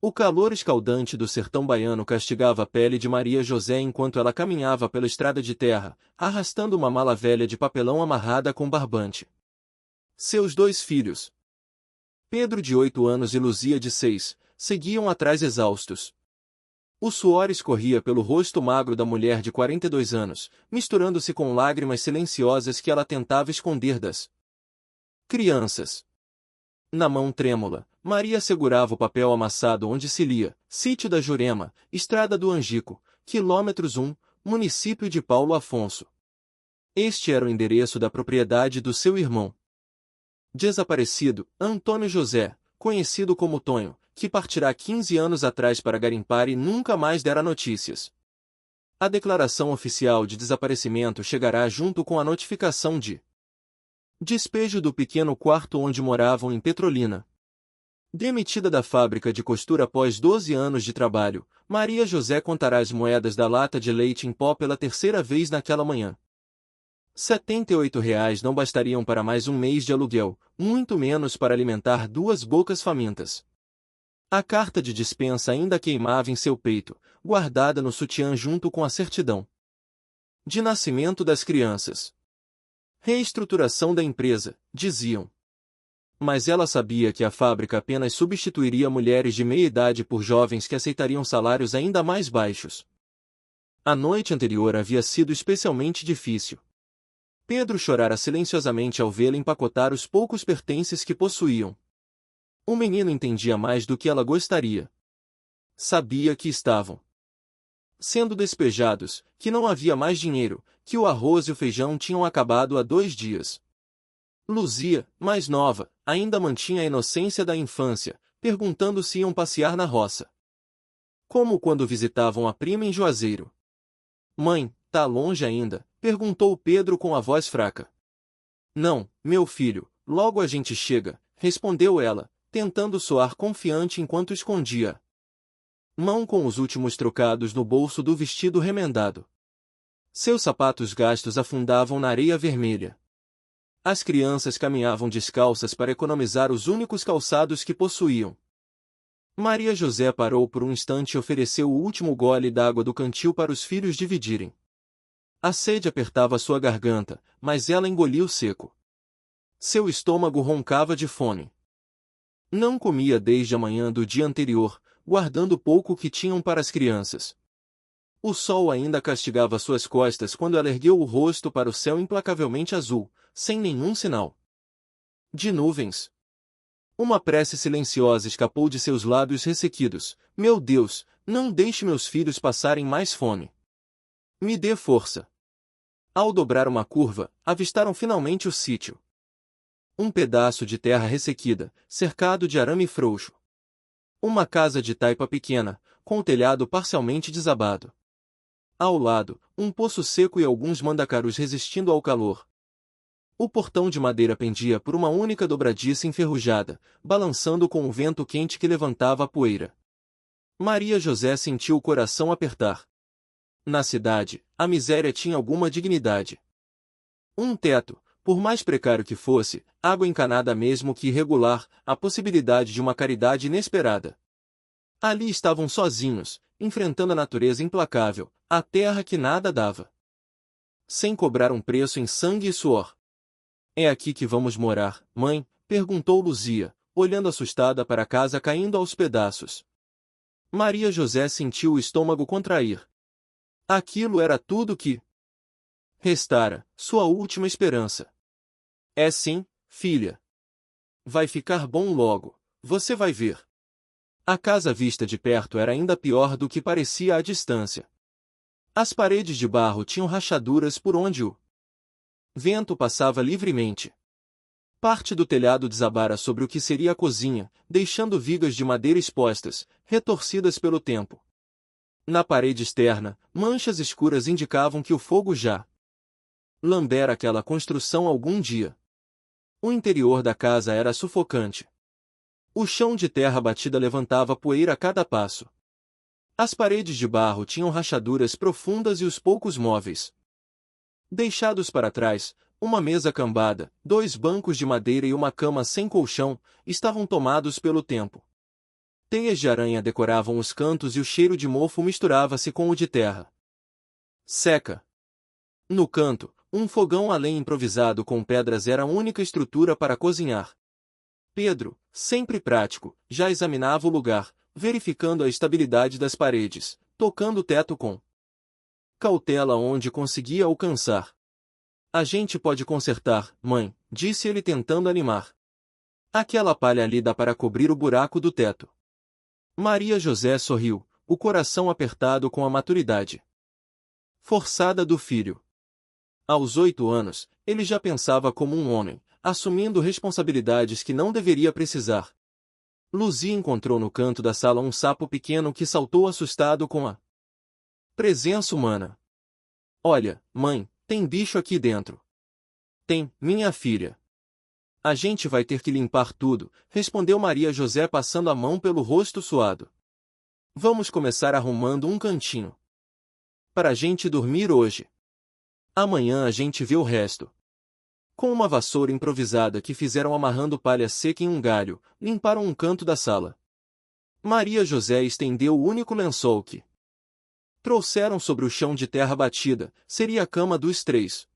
O calor escaldante do sertão baiano castigava a pele de Maria José enquanto ela caminhava pela estrada de terra, arrastando uma mala velha de papelão amarrada com barbante. Seus dois filhos, Pedro de 8 anos e Luzia de 6, seguiam atrás exaustos. O suor escorria pelo rosto magro da mulher de 42 anos, misturando-se com lágrimas silenciosas que ela tentava esconder das crianças. Na mão trêmula, Maria segurava o papel amassado onde se lia: Sítio da Jurema, Estrada do Angico, quilômetros 1, município de Paulo Afonso. Este era o endereço da propriedade do seu irmão desaparecido, Antônio José, conhecido como Tonho, que partirá 15 anos atrás para garimpar e nunca mais dera notícias. A declaração oficial de desaparecimento chegará junto com a notificação de despejo do pequeno quarto onde moravam em Petrolina. Demitida da fábrica de costura após 12 anos de trabalho, Maria José contará as moedas da lata de leite em pó pela terceira vez naquela manhã. R$ 78 não bastariam para mais um mês de aluguel, muito menos para alimentar duas bocas famintas. A carta de dispensa ainda queimava em seu peito, guardada no sutiã junto com a certidão de nascimento das crianças. Reestruturação da empresa, diziam. Mas ela sabia que a fábrica apenas substituiria mulheres de meia idade por jovens que aceitariam salários ainda mais baixos. A noite anterior havia sido especialmente difícil. Pedro chorara silenciosamente ao vê-la empacotar os poucos pertences que possuíam. O menino entendia mais do que ela gostaria. Sabia que estavam sendo despejados, que não havia mais dinheiro, que o arroz e o feijão tinham acabado há 2 dias. Luzia, mais nova, ainda mantinha a inocência da infância, perguntando se iam passear na roça. Como quando visitavam a prima em Juazeiro. Mãe, tá longe ainda? Perguntou Pedro com a voz fraca. Não, meu filho, logo a gente chega, respondeu ela, tentando soar confiante enquanto escondia mão com os últimos trocados no bolso do vestido remendado. Seus sapatos gastos afundavam na areia vermelha. As crianças caminhavam descalças para economizar os únicos calçados que possuíam. Maria José parou por um instante e ofereceu o último gole d'água do cantil para os filhos dividirem. A sede apertava sua garganta, mas ela engoliu seco. Seu estômago roncava de fome. Não comia desde a manhã do dia anterior, guardando pouco que tinham para as crianças. O sol ainda castigava suas costas quando ela ergueu o rosto para o céu implacavelmente azul, sem nenhum sinal de nuvens. Uma prece silenciosa escapou de seus lábios ressequidos. Meu Deus, não deixe meus filhos passarem mais fome. Me dê força. Ao dobrar uma curva, avistaram finalmente o sítio. Um pedaço de terra ressequida, cercado de arame frouxo. Uma casa de taipa pequena, com o telhado parcialmente desabado. Ao lado, um poço seco e alguns mandacarus resistindo ao calor. O portão de madeira pendia por uma única dobradiça enferrujada, balançando com o vento quente que levantava a poeira. Maria José sentiu o coração apertar. Na cidade, a miséria tinha alguma dignidade. Um teto, por mais precário que fosse, água encanada mesmo que irregular, a possibilidade de uma caridade inesperada. Ali estavam sozinhos, enfrentando a natureza implacável, a terra que nada dava. Sem cobrar um preço em sangue e suor. É aqui que vamos morar, mãe? Perguntou Luzia, olhando assustada para a casa caindo aos pedaços. Maria José sentiu o estômago contrair. Aquilo era tudo que restara, sua última esperança. É sim, filha. Vai ficar bom logo, você vai ver. A casa vista de perto era ainda pior do que parecia à distância. As paredes de barro tinham rachaduras por onde o vento passava livremente. Parte do telhado desabara sobre o que seria a cozinha, deixando vigas de madeira expostas, retorcidas pelo tempo. Na parede externa, manchas escuras indicavam que o fogo já lambera aquela construção algum dia. O interior da casa era sufocante. O chão de terra batida levantava poeira a cada passo. As paredes de barro tinham rachaduras profundas e os poucos móveis deixados para trás, uma mesa cambada, 2 bancos de madeira e uma cama sem colchão, estavam tomados pelo tempo. Teias de aranha decoravam os cantos e o cheiro de mofo misturava-se com o de terra seca. No canto, um fogão a lenha improvisado com pedras era a única estrutura para cozinhar. Pedro, sempre prático, já examinava o lugar, verificando a estabilidade das paredes, tocando o teto com cautela onde conseguia alcançar. A gente pode consertar, mãe, disse ele tentando animar. Aquela palha ali dá para cobrir o buraco do teto. Maria José sorriu, o coração apertado com a maturidade forçada do filho. Aos 8 anos, ele já pensava como um homem, assumindo responsabilidades que não deveria precisar. Luzia encontrou no canto da sala um sapo pequeno que saltou assustado com a presença humana. Olha, mãe, tem bicho aqui dentro. Tem, minha filha. A gente vai ter que limpar tudo, respondeu Maria José passando a mão pelo rosto suado. Vamos começar arrumando um cantinho para a gente dormir hoje. Amanhã a gente vê o resto. Com uma vassoura improvisada que fizeram amarrando palha seca em um galho, limparam um canto da sala. Maria José estendeu o único lençol que trouxeram sobre o chão de terra batida, seria a cama dos três.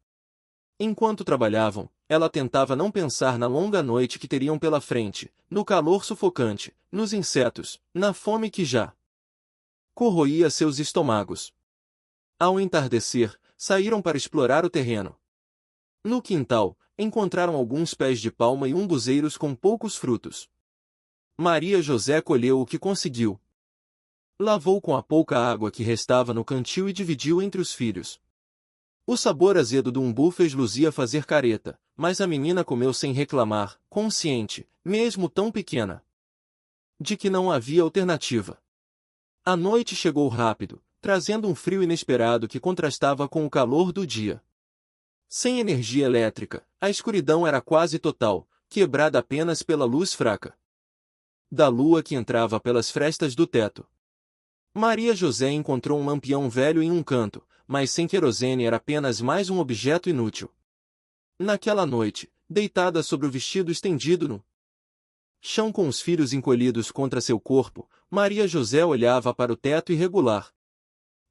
Enquanto trabalhavam, ela tentava não pensar na longa noite que teriam pela frente, no calor sufocante, nos insetos, na fome que já corroía seus estômagos. Ao entardecer, saíram para explorar o terreno. No quintal, encontraram alguns pés de palma e umbuzeiros com poucos frutos. Maria José colheu o que conseguiu. Lavou com a pouca água que restava no cantil e dividiu entre os filhos. O sabor azedo do umbu fez Luzia fazer careta, mas a menina comeu sem reclamar, consciente, mesmo tão pequena, de que não havia alternativa. A noite chegou rápido, trazendo um frio inesperado que contrastava com o calor do dia. Sem energia elétrica, a escuridão era quase total, quebrada apenas pela luz fraca da lua que entrava pelas frestas do teto. Maria José encontrou um lampião velho em um canto, mas sem querosene era apenas mais um objeto inútil. Naquela noite, deitada sobre o vestido estendido no chão com os filhos encolhidos contra seu corpo, Maria José olhava para o teto irregular.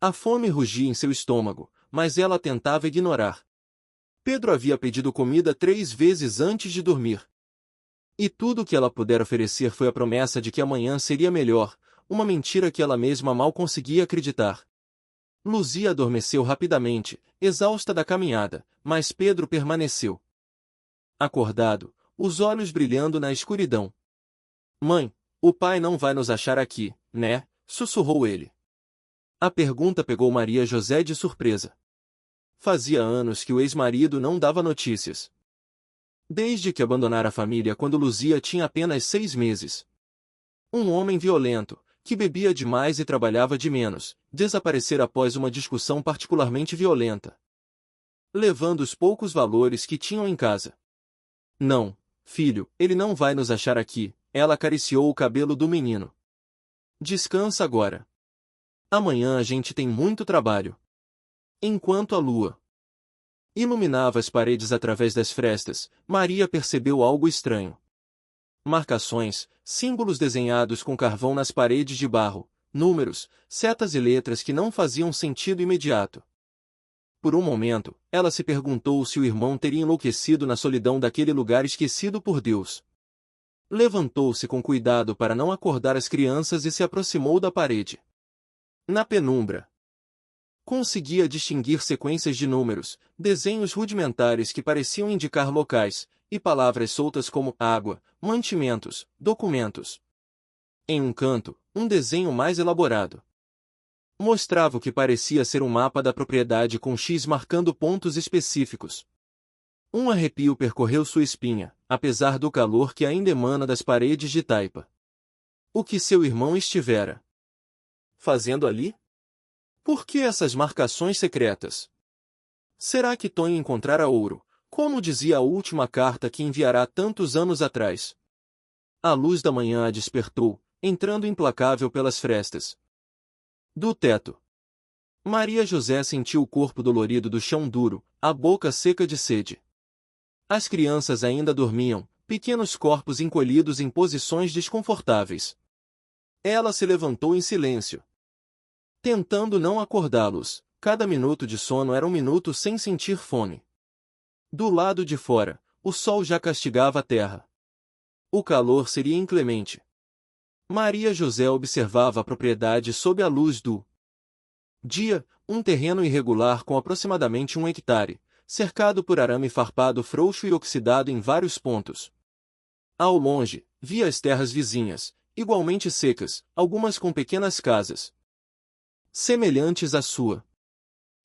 A fome rugia em seu estômago, mas ela tentava ignorar. Pedro havia pedido comida 3 vezes antes de dormir. E tudo o que ela pudera oferecer foi a promessa de que amanhã seria melhor, uma mentira que ela mesma mal conseguia acreditar. Luzia adormeceu rapidamente, exausta da caminhada, mas Pedro permaneceu acordado, os olhos brilhando na escuridão. Mãe, o pai não vai nos achar aqui, né? Sussurrou ele. A pergunta pegou Maria José de surpresa. Fazia anos que o ex-marido não dava notícias. Desde que abandonara a família quando Luzia tinha apenas 6 meses. Um homem violento, que bebia demais e trabalhava de menos, desaparecera após uma discussão particularmente violenta, levando os poucos valores que tinham em casa. Não, filho, ele não vai nos achar aqui, ela acariciou o cabelo do menino. Descansa agora. Amanhã a gente tem muito trabalho. Enquanto a lua iluminava as paredes através das frestas, Maria percebeu algo estranho. Marcações, símbolos desenhados com carvão nas paredes de barro, números, setas e letras que não faziam sentido imediato. Por um momento, ela se perguntou se o irmão teria enlouquecido na solidão daquele lugar esquecido por Deus. Levantou-se com cuidado para não acordar as crianças e se aproximou da parede. Na penumbra, conseguia distinguir sequências de números, desenhos rudimentares que pareciam indicar locais, e palavras soltas como água, mantimentos, documentos. Em um canto, um desenho mais elaborado mostrava o que parecia ser um mapa da propriedade com X marcando pontos específicos. Um arrepio percorreu sua espinha, apesar do calor que ainda emana das paredes de taipa. O que seu irmão estivera fazendo ali? Por que essas marcações secretas? Será que Tonho encontrara ouro, como dizia a última carta que enviará tantos anos atrás? A luz da manhã a despertou, entrando implacável pelas frestas do teto. Maria José sentiu o corpo dolorido do chão duro, a boca seca de sede. As crianças ainda dormiam, pequenos corpos encolhidos em posições desconfortáveis. Ela se levantou em silêncio, tentando não acordá-los. Cada minuto de sono era um minuto sem sentir fome. Do lado de fora, o sol já castigava a terra. O calor seria inclemente. Maria José observava a propriedade sob a luz do dia, um terreno irregular com aproximadamente 1 hectare, cercado por arame farpado frouxo e oxidado em vários pontos. Ao longe, via as terras vizinhas, igualmente secas, algumas com pequenas casas semelhantes à sua.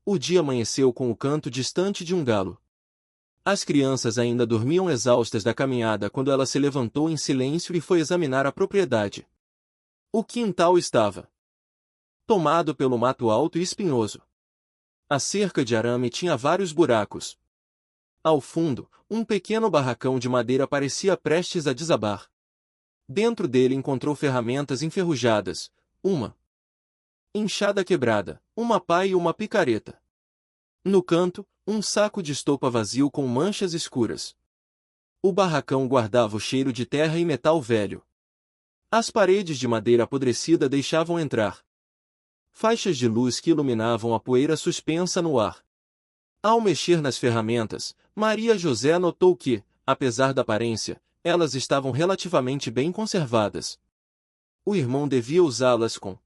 O dia amanheceu com o canto distante de um galo. As crianças ainda dormiam exaustas da caminhada quando ela se levantou em silêncio e foi examinar a propriedade. O quintal estava tomado pelo mato alto e espinhoso. A cerca de arame tinha vários buracos. Ao fundo, um pequeno barracão de madeira parecia prestes a desabar. Dentro dele encontrou ferramentas enferrujadas, uma enxada quebrada, uma pá e uma picareta. No canto, um saco de estopa vazio com manchas escuras. O barracão guardava o cheiro de terra e metal velho. As paredes de madeira apodrecida deixavam entrar faixas de luz que iluminavam a poeira suspensa no ar. Ao mexer nas ferramentas, Maria José notou que, apesar da aparência, elas estavam relativamente bem conservadas. O irmão devia usá-las com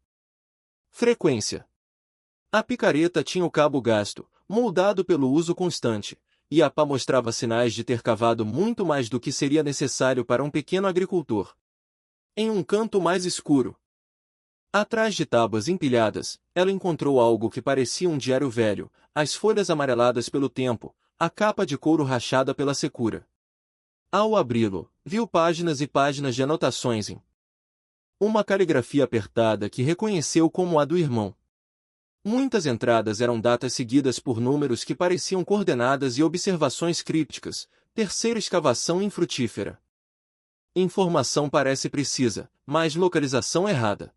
frequência. A picareta tinha o cabo gasto, moldado pelo uso constante, e a pá mostrava sinais de ter cavado muito mais do que seria necessário para um pequeno agricultor. Em um canto mais escuro, atrás de tábuas empilhadas, ela encontrou algo que parecia um diário velho, as folhas amareladas pelo tempo, a capa de couro rachada pela secura. Ao abri-lo, viu páginas e páginas de anotações em uma caligrafia apertada que reconheceu como a do irmão. Muitas entradas eram datas seguidas por números que pareciam coordenadas e observações crípticas, terceira escavação infrutífera. Informação parece precisa, mas localização errada.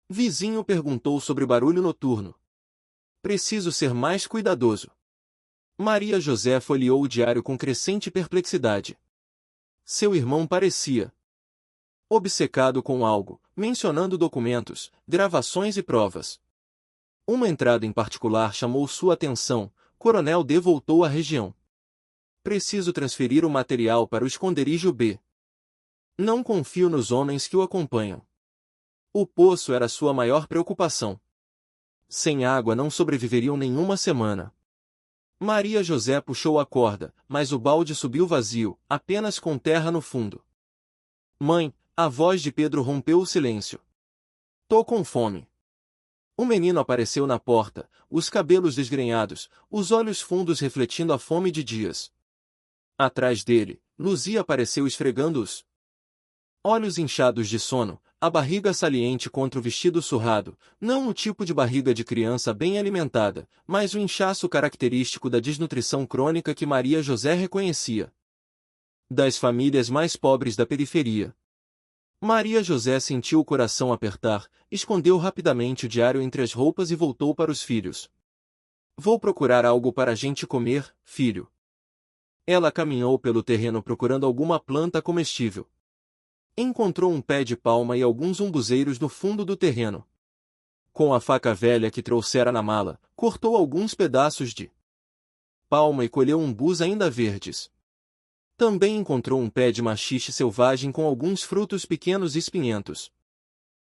Vizinho perguntou sobre barulho noturno. Preciso ser mais cuidadoso. Maria José folheou o diário com crescente perplexidade. Seu irmão parecia obcecado com algo, mencionando documentos, gravações e provas. Uma entrada em particular chamou sua atenção. Coronel D voltou à região. Preciso transferir o material para o esconderijo B. Não confio nos homens que o acompanham. O poço era sua maior preocupação. Sem água não sobreviveriam nenhuma semana. Maria José puxou a corda, mas o balde subiu vazio, apenas com terra no fundo. Mãe, a voz de Pedro rompeu o silêncio. Tô com fome. O menino apareceu na porta, os cabelos desgrenhados, os olhos fundos refletindo a fome de dias. Atrás dele, Luzia apareceu esfregando os olhos inchados de sono, a barriga saliente contra o vestido surrado, não o tipo de barriga de criança bem alimentada, mas o inchaço característico da desnutrição crônica que Maria José reconhecia das famílias mais pobres da periferia. Maria José sentiu o coração apertar, escondeu rapidamente o diário entre as roupas e voltou para os filhos. Vou procurar algo para a gente comer, filho. Ela caminhou pelo terreno procurando alguma planta comestível. Encontrou um pé de palma e alguns umbuzeiros no fundo do terreno. Com a faca velha que trouxera na mala, cortou alguns pedaços de palma e colheu umbus ainda verdes. Também encontrou um pé de maxixe selvagem com alguns frutos pequenos e espinhentos.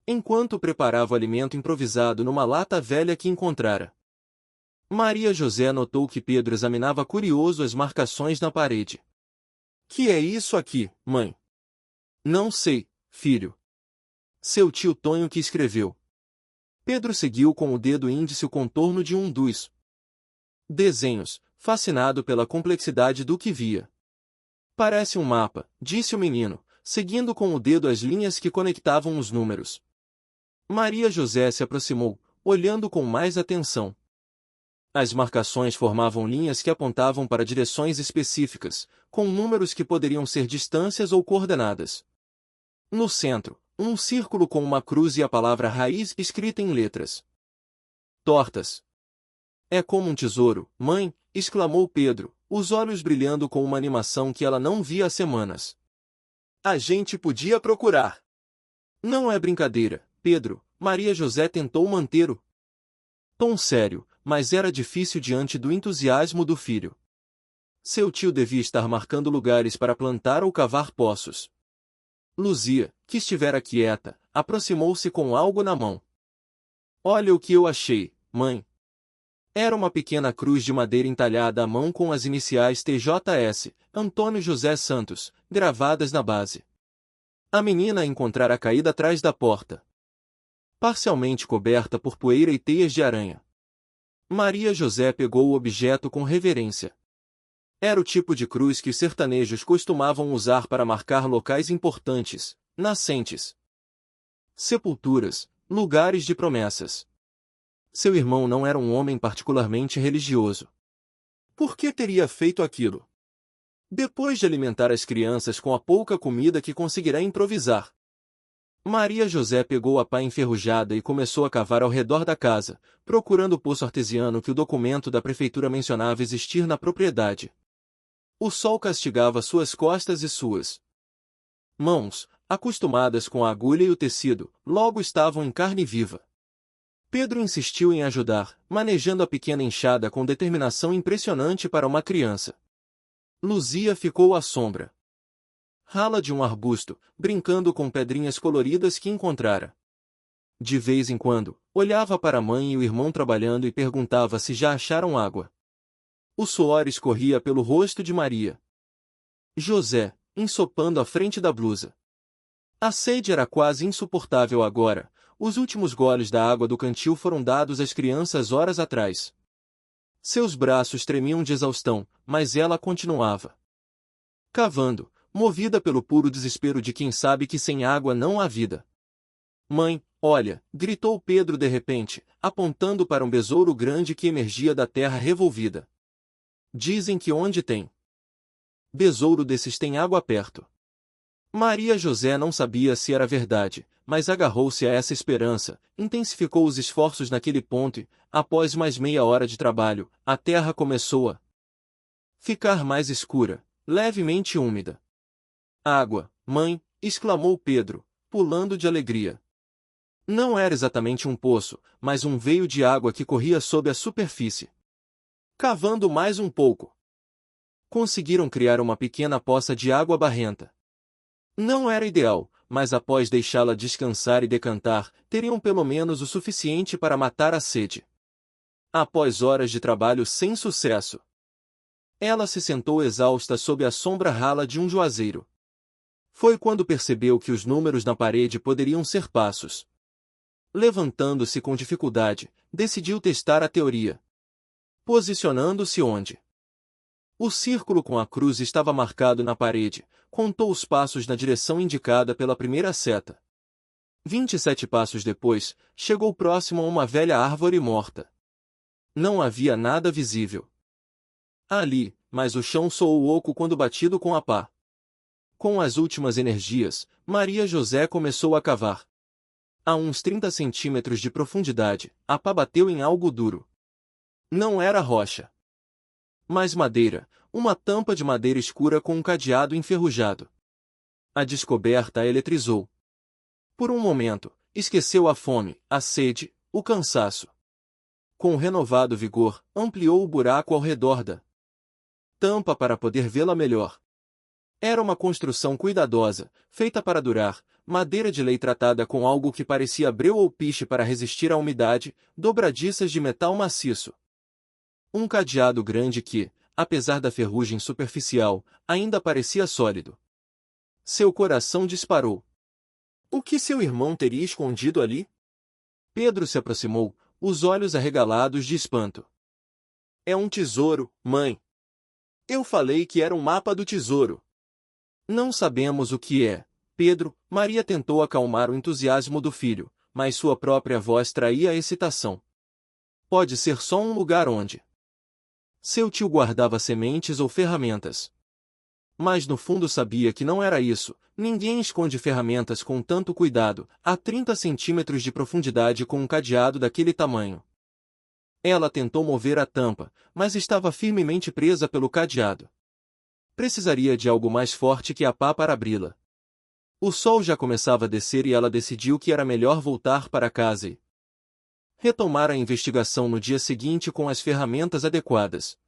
Enquanto preparava o alimento improvisado numa lata velha que encontrara, Maria José notou que Pedro examinava curioso as marcações na parede. Que é isso aqui, mãe? Não sei, filho. Seu tio Tonho que escreveu. Pedro seguiu com o dedo índice o contorno de um dos desenhos, fascinado pela complexidade do que via. Parece um mapa, disse o menino, seguindo com o dedo as linhas que conectavam os números. Maria José se aproximou, olhando com mais atenção. As marcações formavam linhas que apontavam para direções específicas, com números que poderiam ser distâncias ou coordenadas. No centro, um círculo com uma cruz e a palavra raiz escrita em letras tortas. É como um tesouro, mãe, exclamou Pedro, os olhos brilhando com uma animação que ela não via há semanas. A gente podia procurar Não é brincadeira, Pedro. Maria José tentou manter o tom sério, mas era difícil diante do entusiasmo do filho. Seu tio devia estar marcando lugares para plantar ou cavar poços. Luzia, que estivera quieta, aproximou-se com algo na mão. Olha o que eu achei, mãe. Era uma pequena cruz de madeira entalhada à mão com as iniciais TJS, Antônio José Santos, gravadas na base. A menina a encontrara caída atrás da porta, parcialmente coberta por poeira e teias de aranha. Maria José pegou o objeto com reverência. Era o tipo de cruz que os sertanejos costumavam usar para marcar locais importantes, nascentes, sepulturas, lugares de promessas. Seu irmão não era um homem particularmente religioso. Por que teria feito aquilo? Depois de alimentar as crianças com a pouca comida que conseguirá improvisar. Maria José pegou a pá enferrujada e começou a cavar ao redor da casa, procurando o poço artesiano que o documento da prefeitura mencionava existir na propriedade. O sol castigava suas costas e suas mãos, acostumadas com a agulha e o tecido, logo estavam em carne viva. Pedro insistiu em ajudar, manejando a pequena enxada com determinação impressionante para uma criança. Luzia ficou à sombra rala de um arbusto, brincando com pedrinhas coloridas que encontrara. De vez em quando, olhava para a mãe e o irmão trabalhando e perguntava se já acharam água. O suor escorria pelo rosto de Maria José, ensopando a frente da blusa. A sede era quase insuportável agora. Os últimos goles da água do cantil foram dados às crianças horas atrás. Seus braços tremiam de exaustão, mas ela continuava cavando, movida pelo puro desespero de quem sabe que sem água não há vida. Mãe, olha, gritou Pedro de repente, apontando para um besouro grande que emergia da terra revolvida. Dizem que onde tem besouro desses tem água perto. Maria José não sabia se era verdade, mas agarrou-se a essa esperança, intensificou os esforços naquele ponto e, após mais meia hora de trabalho, a terra começou a ficar mais escura, levemente úmida. Água, mãe, exclamou Pedro, pulando de alegria. Não era exatamente um poço, mas um veio de água que corria sob a superfície. Cavando mais um pouco, conseguiram criar uma pequena poça de água barrenta. Não era ideal, mas após deixá-la descansar e decantar, teriam pelo menos o suficiente para matar a sede. Após horas de trabalho sem sucesso, ela se sentou exausta sob a sombra rala de um juazeiro. Foi quando percebeu que os números na parede poderiam ser passos. Levantando-se com dificuldade, decidiu testar a teoria. Posicionando-se onde o círculo com a cruz estava marcado na parede, contou os passos na direção indicada pela primeira seta. 27 passos depois, chegou próximo a uma velha árvore morta. Não havia nada visível ali, mas o chão soou oco quando batido com a pá. Com as últimas energias, Maria José começou a cavar. A uns 30 centímetros de profundidade, a pá bateu em algo duro. Não era rocha, mas madeira, uma tampa de madeira escura com um cadeado enferrujado. A descoberta a eletrizou. Por um momento, esqueceu a fome, a sede, o cansaço. Com renovado vigor, ampliou o buraco ao redor da tampa para poder vê-la melhor. Era uma construção cuidadosa, feita para durar, madeira de lei tratada com algo que parecia breu ou piche para resistir à umidade, dobradiças de metal maciço. Um cadeado grande que, apesar da ferrugem superficial, ainda parecia sólido. Seu coração disparou. O que seu irmão teria escondido ali? Pedro se aproximou, os olhos arregalados de espanto. É um tesouro, mãe. Eu falei que era um mapa do tesouro. Não sabemos o que é, Pedro. Maria tentou acalmar o entusiasmo do filho, mas sua própria voz traía a excitação. Pode ser só um lugar onde seu tio guardava sementes ou ferramentas. Mas no fundo sabia que não era isso. Ninguém esconde ferramentas com tanto cuidado, a 30 centímetros de profundidade com um cadeado daquele tamanho. Ela tentou mover a tampa, mas estava firmemente presa pelo cadeado. Precisaria de algo mais forte que a pá para abri-la. O sol já começava a descer e ela decidiu que era melhor voltar para casa e retomar a investigação no dia seguinte com as ferramentas adequadas.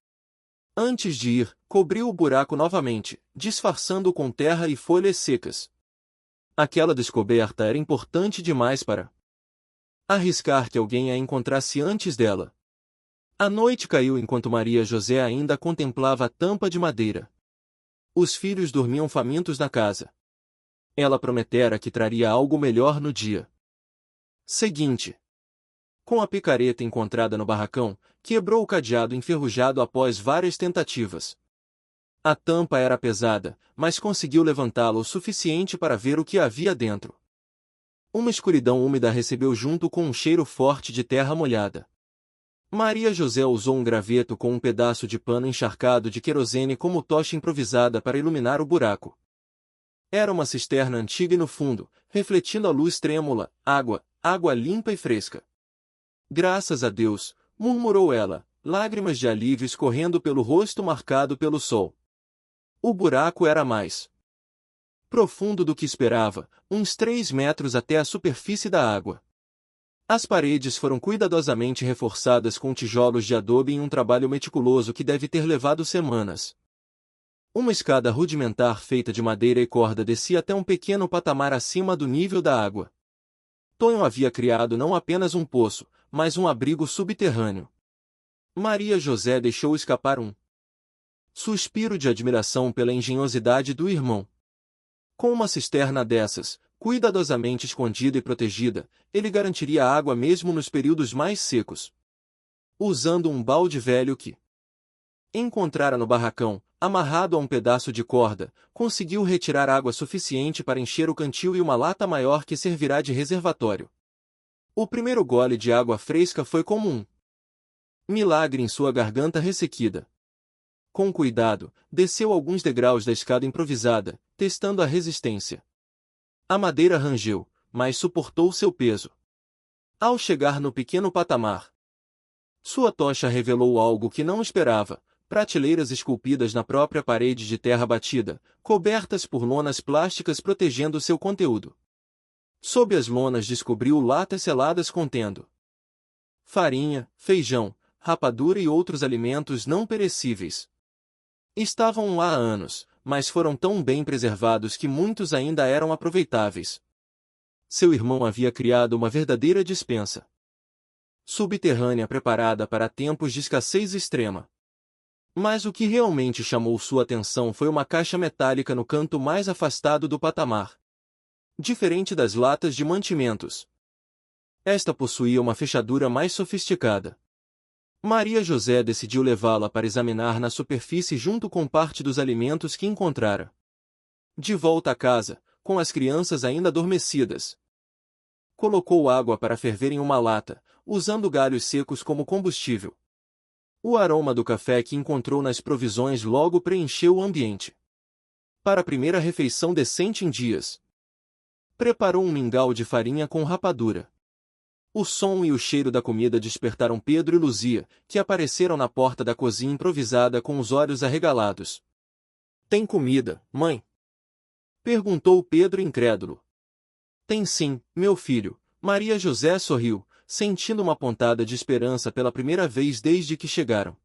Antes de ir, cobriu o buraco novamente, disfarçando-o com terra e folhas secas. Aquela descoberta era importante demais para arriscar que alguém a encontrasse antes dela. A noite caiu enquanto Maria José ainda contemplava a tampa de madeira. Os filhos dormiam famintos na casa. Ela prometera que traria algo melhor no dia seguinte. Com a picareta encontrada no barracão, quebrou o cadeado enferrujado após várias tentativas. A tampa era pesada, mas conseguiu levantá-la o suficiente para ver o que havia dentro. Uma escuridão úmida recebeu junto com um cheiro forte de terra molhada. Maria José usou um graveto com um pedaço de pano encharcado de querosene como tocha improvisada para iluminar o buraco. Era uma cisterna antiga e no fundo, refletindo a luz trêmula, água limpa e fresca. Graças a Deus, murmurou ela, lágrimas de alívio escorrendo pelo rosto marcado pelo sol. O buraco era mais profundo do que esperava, uns 3 metros até a superfície da água. As paredes foram cuidadosamente reforçadas com tijolos de adobe em um trabalho meticuloso que deve ter levado semanas. Uma escada rudimentar feita de madeira e corda descia até um pequeno patamar acima do nível da água. Tonho havia criado não apenas um poço, mas um abrigo subterrâneo. Maria José deixou escapar um suspiro de admiração pela engenhosidade do irmão. Com uma cisterna dessas, cuidadosamente escondida e protegida, ele garantiria a água mesmo nos períodos mais secos. Usando um balde velho que encontrara no barracão, amarrado a um pedaço de corda, conseguiu retirar água suficiente para encher o cantil e uma lata maior que servirá de reservatório. O primeiro gole de água fresca foi como um milagre em sua garganta ressequida. Com cuidado, desceu alguns degraus da escada improvisada, testando a resistência. A madeira rangeu, mas suportou seu peso. Ao chegar no pequeno patamar, sua tocha revelou algo que não esperava: prateleiras esculpidas na própria parede de terra batida, cobertas por lonas plásticas protegendo seu conteúdo. Sob as lonas descobriu latas seladas contendo farinha, feijão, rapadura e outros alimentos não perecíveis. Estavam lá há anos, mas foram tão bem preservados que muitos ainda eram aproveitáveis. Seu irmão havia criado uma verdadeira despensa subterrânea preparada para tempos de escassez extrema. Mas o que realmente chamou sua atenção foi uma caixa metálica no canto mais afastado do patamar. Diferente das latas de mantimentos, esta possuía uma fechadura mais sofisticada. Maria José decidiu levá-la para examinar na superfície junto com parte dos alimentos que encontrara. De volta à casa, com as crianças ainda adormecidas, colocou água para ferver em uma lata, usando galhos secos como combustível. O aroma do café que encontrou nas provisões logo preencheu o ambiente. Para a primeira refeição decente em dias, preparou um mingau de farinha com rapadura. O som e o cheiro da comida despertaram Pedro e Luzia, que apareceram na porta da cozinha improvisada com os olhos arregalados. "Tem comida, mãe?" perguntou Pedro incrédulo. "Tem sim, meu filho." Maria José sorriu, sentindo uma pontada de esperança pela primeira vez desde que chegaram.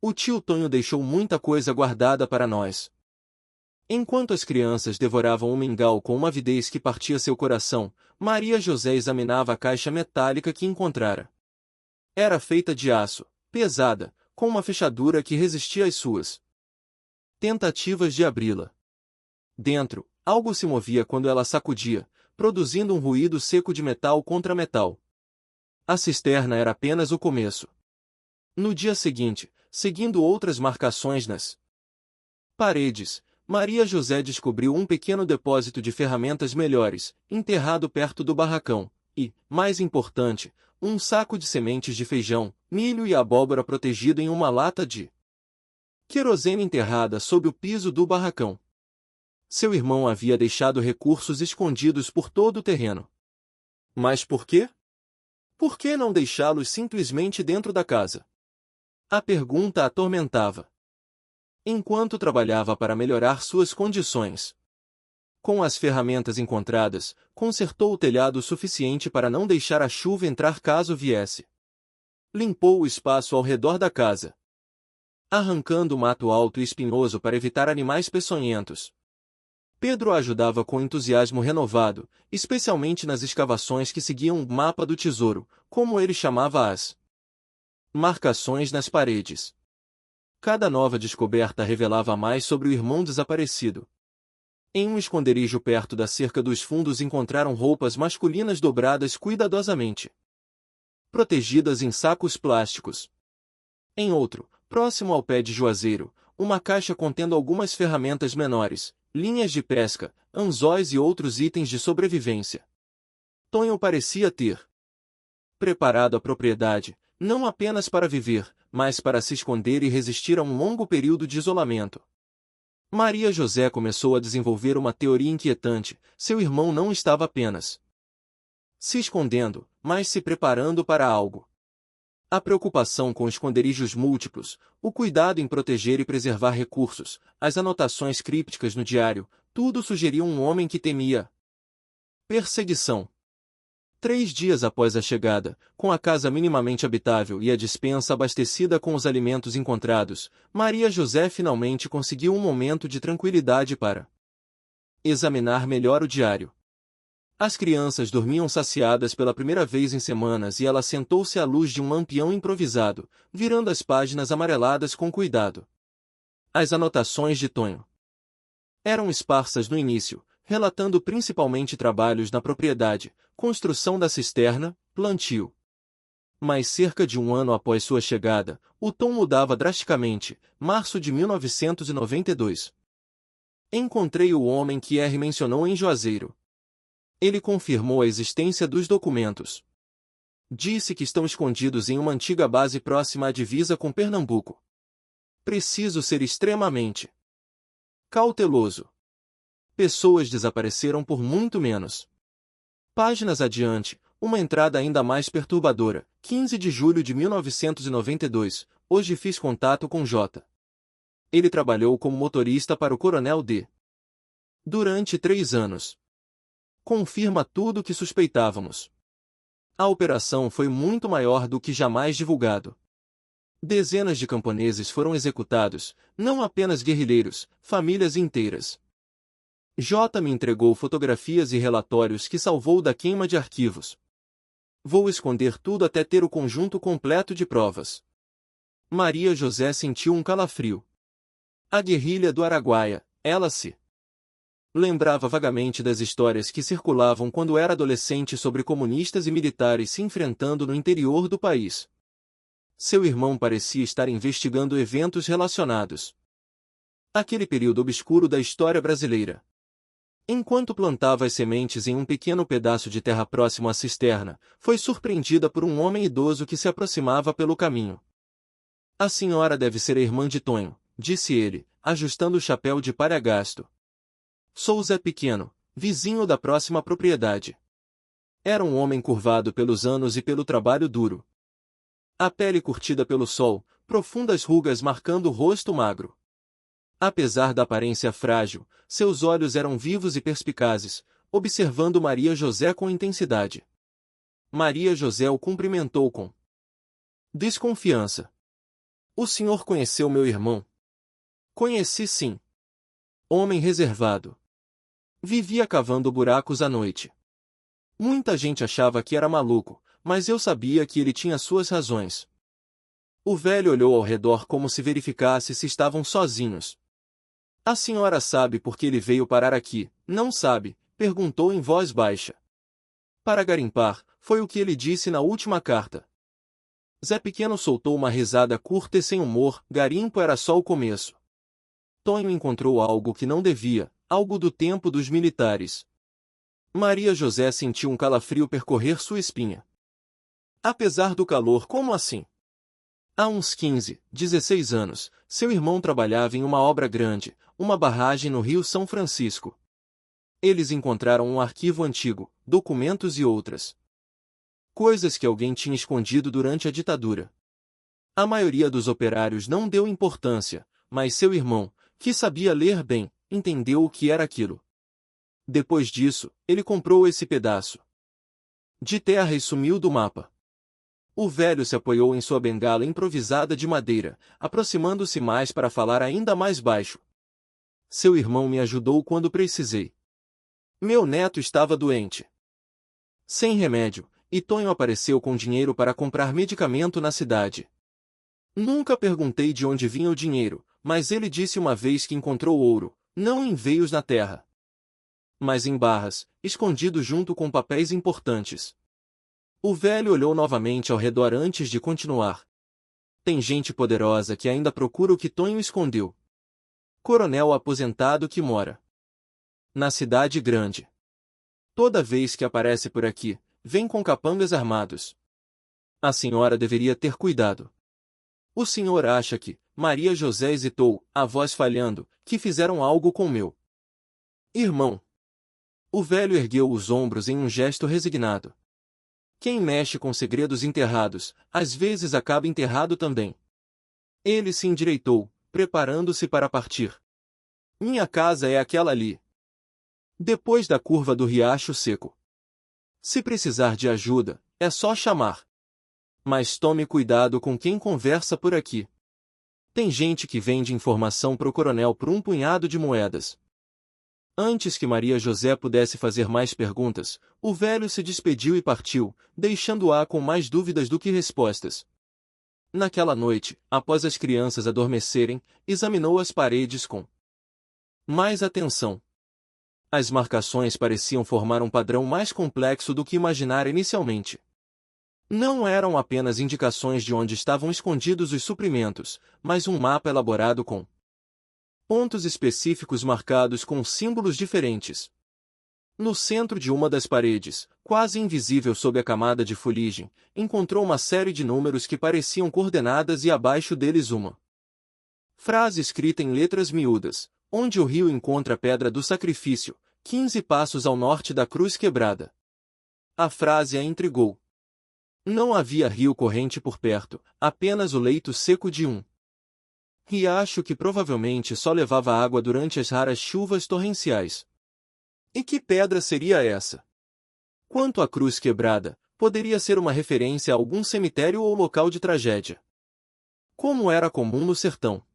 "O tio Tonho deixou muita coisa guardada para nós." Enquanto as crianças devoravam o mingau com uma avidez que partia seu coração, Maria José examinava a caixa metálica que encontrara. Era feita de aço, pesada, com uma fechadura que resistia às suas tentativas de abri-la. Dentro, algo se movia quando ela sacudia, produzindo um ruído seco de metal contra metal. A cisterna era apenas o começo. No dia seguinte, seguindo outras marcações nas paredes, Maria José descobriu um pequeno depósito de ferramentas melhores, enterrado perto do barracão, e, mais importante, um saco de sementes de feijão, milho e abóbora protegido em uma lata de querosene enterrada sob o piso do barracão. Seu irmão havia deixado recursos escondidos por todo o terreno. Mas por quê? Por que não deixá-los simplesmente dentro da casa? A pergunta a atormentava. Enquanto trabalhava para melhorar suas condições Com as ferramentas encontradas, consertou o telhado o suficiente para não deixar a chuva entrar caso viesse. Limpou o espaço ao redor da casa, arrancando o mato alto e espinhoso para evitar animais peçonhentos. Pedro a ajudava com entusiasmo renovado, especialmente nas escavações que seguiam o mapa do tesouro, como ele chamava as marcações nas paredes. Cada nova descoberta revelava mais sobre o irmão desaparecido. Em um esconderijo perto da cerca dos fundos encontraram roupas masculinas dobradas cuidadosamente, protegidas em sacos plásticos. Em outro, próximo ao pé de juazeiro, uma caixa contendo algumas ferramentas menores, linhas de pesca, anzóis e outros itens de sobrevivência. Tonho parecia ter preparado a propriedade, não apenas para viver, mas para se esconder e resistir a um longo período de isolamento. Maria José começou a desenvolver uma teoria inquietante: seu irmão não estava apenas se escondendo, mas se preparando para algo. A preocupação com esconderijos múltiplos, o cuidado em proteger e preservar recursos, as anotações crípticas no diário, tudo sugeriam um homem que temia perseguição. 3 dias após a chegada, com a casa minimamente habitável e a despensa abastecida com os alimentos encontrados, Maria José finalmente conseguiu um momento de tranquilidade para examinar melhor o diário. As crianças dormiam saciadas pela primeira vez em semanas e ela sentou-se à luz de um lampião improvisado, virando as páginas amareladas com cuidado. As anotações de Tonho eram esparsas no início, relatando principalmente trabalhos na propriedade, construção da cisterna, plantio. Mas cerca de um ano após sua chegada, o tom mudava drasticamente. Março de 1992. Encontrei o homem que R mencionou em Juazeiro. Ele confirmou a existência dos documentos. Disse que estão escondidos em uma antiga base próxima à divisa com Pernambuco. Preciso ser extremamente cauteloso. Pessoas desapareceram por muito menos. Páginas adiante, uma entrada ainda mais perturbadora. 15 de julho de 1992, hoje fiz contato com J. Ele trabalhou como motorista para o Coronel D. durante 3 anos. Confirma tudo o que suspeitávamos. A operação foi muito maior do que jamais divulgado. Dezenas de camponeses foram executados, não apenas guerrilheiros, famílias inteiras. J me entregou fotografias e relatórios que salvou da queima de arquivos. Vou esconder tudo até ter o conjunto completo de provas. Maria José sentiu um calafrio. A guerrilha do Araguaia, ela se lembrava vagamente das histórias que circulavam quando era adolescente sobre comunistas e militares se enfrentando no interior do país. Seu irmão parecia estar investigando eventos relacionados àquele período obscuro da história brasileira. Enquanto plantava as sementes em um pequeno pedaço de terra próximo à cisterna, foi surpreendida por um homem idoso que se aproximava pelo caminho. A senhora deve ser a irmã de Tonho, disse ele, ajustando o chapéu de palha gasto. Sou Zé Pequeno, vizinho da próxima propriedade. Era um homem curvado pelos anos e pelo trabalho duro. A pele curtida pelo sol, profundas rugas marcando o rosto magro. Apesar da aparência frágil, seus olhos eram vivos e perspicazes, observando Maria José com intensidade. Maria José o cumprimentou com desconfiança. O senhor conheceu meu irmão? Conheci sim. Homem reservado. Vivia cavando buracos à noite. Muita gente achava que era maluco, mas eu sabia que ele tinha suas razões. O velho olhou ao redor como se verificasse se estavam sozinhos. A senhora sabe por que ele veio parar aqui, não sabe? Perguntou em voz baixa. Para garimpar, foi o que ele disse na última carta. Zé Pequeno soltou uma risada curta e sem humor. Garimpo era só o começo. Tonho encontrou algo que não devia, algo do tempo dos militares. Maria José sentiu um calafrio percorrer sua espinha. Apesar do calor, como assim? Há uns 15, 16 anos, seu irmão trabalhava em uma obra grande, uma barragem no Rio São Francisco. Eles encontraram um arquivo antigo, documentos e outras coisas que alguém tinha escondido durante a ditadura. A maioria dos operários não deu importância, mas seu irmão, que sabia ler bem, entendeu o que era aquilo. Depois disso, ele comprou esse pedaço de terra e sumiu do mapa. O velho se apoiou em sua bengala improvisada de madeira, aproximando-se mais para falar ainda mais baixo. Seu irmão me ajudou quando precisei. Meu neto estava doente. Sem remédio, e Tonho apareceu com dinheiro para comprar medicamento na cidade. Nunca perguntei de onde vinha o dinheiro, mas ele disse uma vez que encontrou ouro, não em veios na terra, mas em barras, escondido junto com papéis importantes. O velho olhou novamente ao redor antes de continuar. Tem gente poderosa que ainda procura o que Tonho escondeu. Coronel aposentado que mora na cidade grande. Toda vez que aparece por aqui, vem com capangas armados. A senhora deveria ter cuidado. O senhor acha que Maria José hesitou, a voz falhando, que fizeram algo com meu irmão. O velho ergueu os ombros em um gesto resignado. Quem mexe com segredos enterrados, às vezes acaba enterrado também. Ele se endireitou, preparando-se para partir. Minha casa é aquela ali, depois da curva do riacho seco. Se precisar de ajuda, é só chamar. Mas tome cuidado com quem conversa por aqui. Tem gente que vende informação pro coronel por um punhado de moedas. Antes que Maria José pudesse fazer mais perguntas, o velho se despediu e partiu, deixando-a com mais dúvidas do que respostas. Naquela noite, após as crianças adormecerem, examinou as paredes com mais atenção. As marcações pareciam formar um padrão mais complexo do que imaginara inicialmente. Não eram apenas indicações de onde estavam escondidos os suprimentos, mas um mapa elaborado com pontos específicos marcados com símbolos diferentes. No centro de uma das paredes, quase invisível sob a camada de fuligem, encontrou uma série de números que pareciam coordenadas e abaixo deles uma frase escrita em letras miúdas, onde o rio encontra a pedra do sacrifício, 15 passos ao norte da Cruz Quebrada. A frase a intrigou. Não havia rio corrente por perto, apenas o leito seco de um riacho que provavelmente só levava água durante as raras chuvas torrenciais. E que pedra seria essa? Quanto à Cruz Quebrada, poderia ser uma referência a algum cemitério ou local de tragédia. Como era comum no sertão.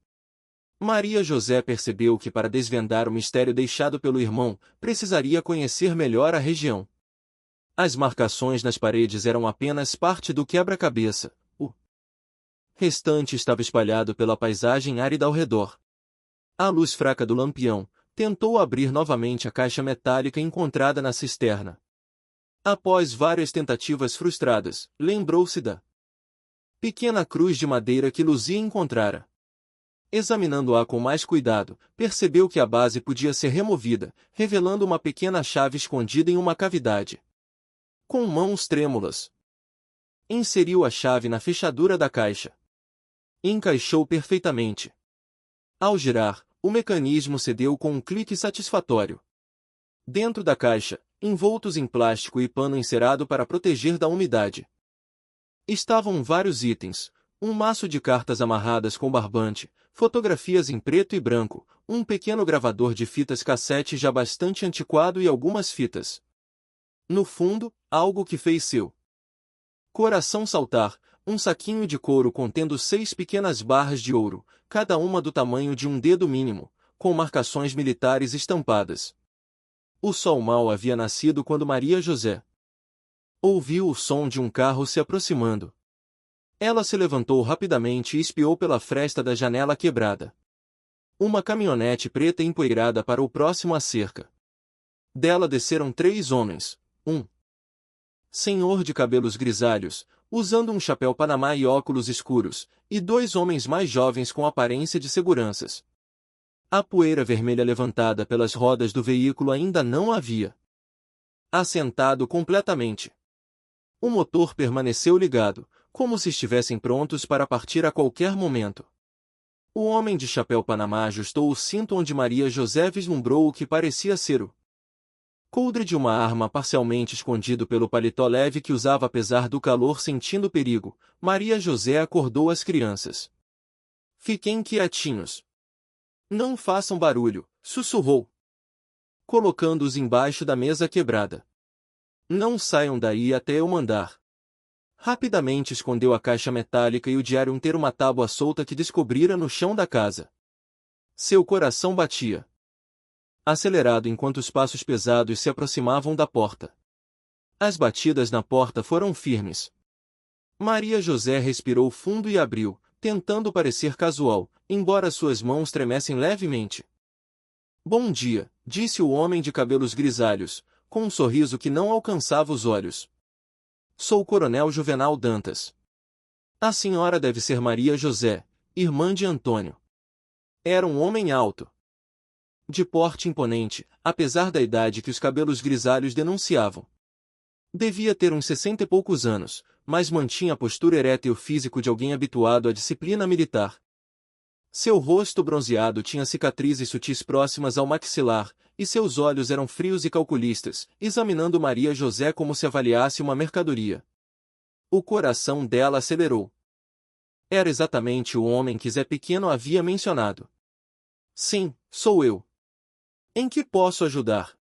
Maria José percebeu que para desvendar o mistério deixado pelo irmão, precisaria conhecer melhor a região. As marcações nas paredes eram apenas parte do quebra-cabeça. O restante estava espalhado pela paisagem árida ao redor. A luz fraca do lampião tentou abrir novamente a caixa metálica encontrada na cisterna. Após várias tentativas frustradas, lembrou-se da pequena cruz de madeira que Luzia encontrara. Examinando-a com mais cuidado, percebeu que a base podia ser removida, revelando uma pequena chave escondida em uma cavidade. Com mãos trêmulas, inseriu a chave na fechadura da caixa. Encaixou perfeitamente. Ao girar, o mecanismo cedeu com um clique satisfatório. Dentro da caixa, envoltos em plástico e pano encerado para proteger da umidade, estavam vários itens: um maço de cartas amarradas com barbante, fotografias em preto e branco, um pequeno gravador de fitas cassete já bastante antiquado e algumas fitas. No fundo, algo que fez seu coração saltar, um saquinho de couro contendo 6 pequenas barras de ouro, cada uma do tamanho de um dedo mínimo, com marcações militares estampadas. O sol mal havia nascido quando Maria José ouviu o som de um carro se aproximando. Ela se levantou rapidamente e espiou pela fresta da janela quebrada. Uma caminhonete preta empoeirada parou próximo à cerca. Dela desceram 3 homens, um senhor de cabelos grisalhos, usando um chapéu panamá e óculos escuros, e 2 homens mais jovens com aparência de seguranças. A poeira vermelha levantada pelas rodas do veículo ainda não havia assentado completamente. O motor permaneceu ligado, como se estivessem prontos para partir a qualquer momento. O homem de chapéu panamá ajustou o cinto onde Maria José vislumbrou o que parecia ser o coldre de uma arma parcialmente escondido pelo paletó leve que usava apesar do calor. Sentindo perigo, Maria José acordou as crianças. Fiquem quietinhos. Não façam barulho, sussurrou. colocando-os embaixo da mesa quebrada. Não saiam daí até eu mandar. Rapidamente escondeu a caixa metálica e o diário ter uma tábua solta que descobrira no chão da casa. Seu coração batia acelerado enquanto os passos pesados se aproximavam da porta. As batidas na porta foram firmes. Maria José respirou fundo e abriu, tentando parecer casual, embora suas mãos tremessem levemente. Bom dia, disse o homem de cabelos grisalhos, com um sorriso que não alcançava os olhos. Sou o Coronel Juvenal Dantas. A senhora deve ser Maria José, irmã de Antônio. Era um homem alto, de porte imponente, apesar da idade que os cabelos grisalhos denunciavam. Devia ter uns 60 e poucos anos, mas mantinha a postura ereta e o físico de alguém habituado à disciplina militar. Seu rosto bronzeado tinha cicatrizes sutis próximas ao maxilar, e seus olhos eram frios e calculistas, examinando Maria José como se avaliasse uma mercadoria. O coração dela acelerou. Era exatamente o homem que Zé Pequeno havia mencionado. Sim, sou eu. Em que posso ajudar?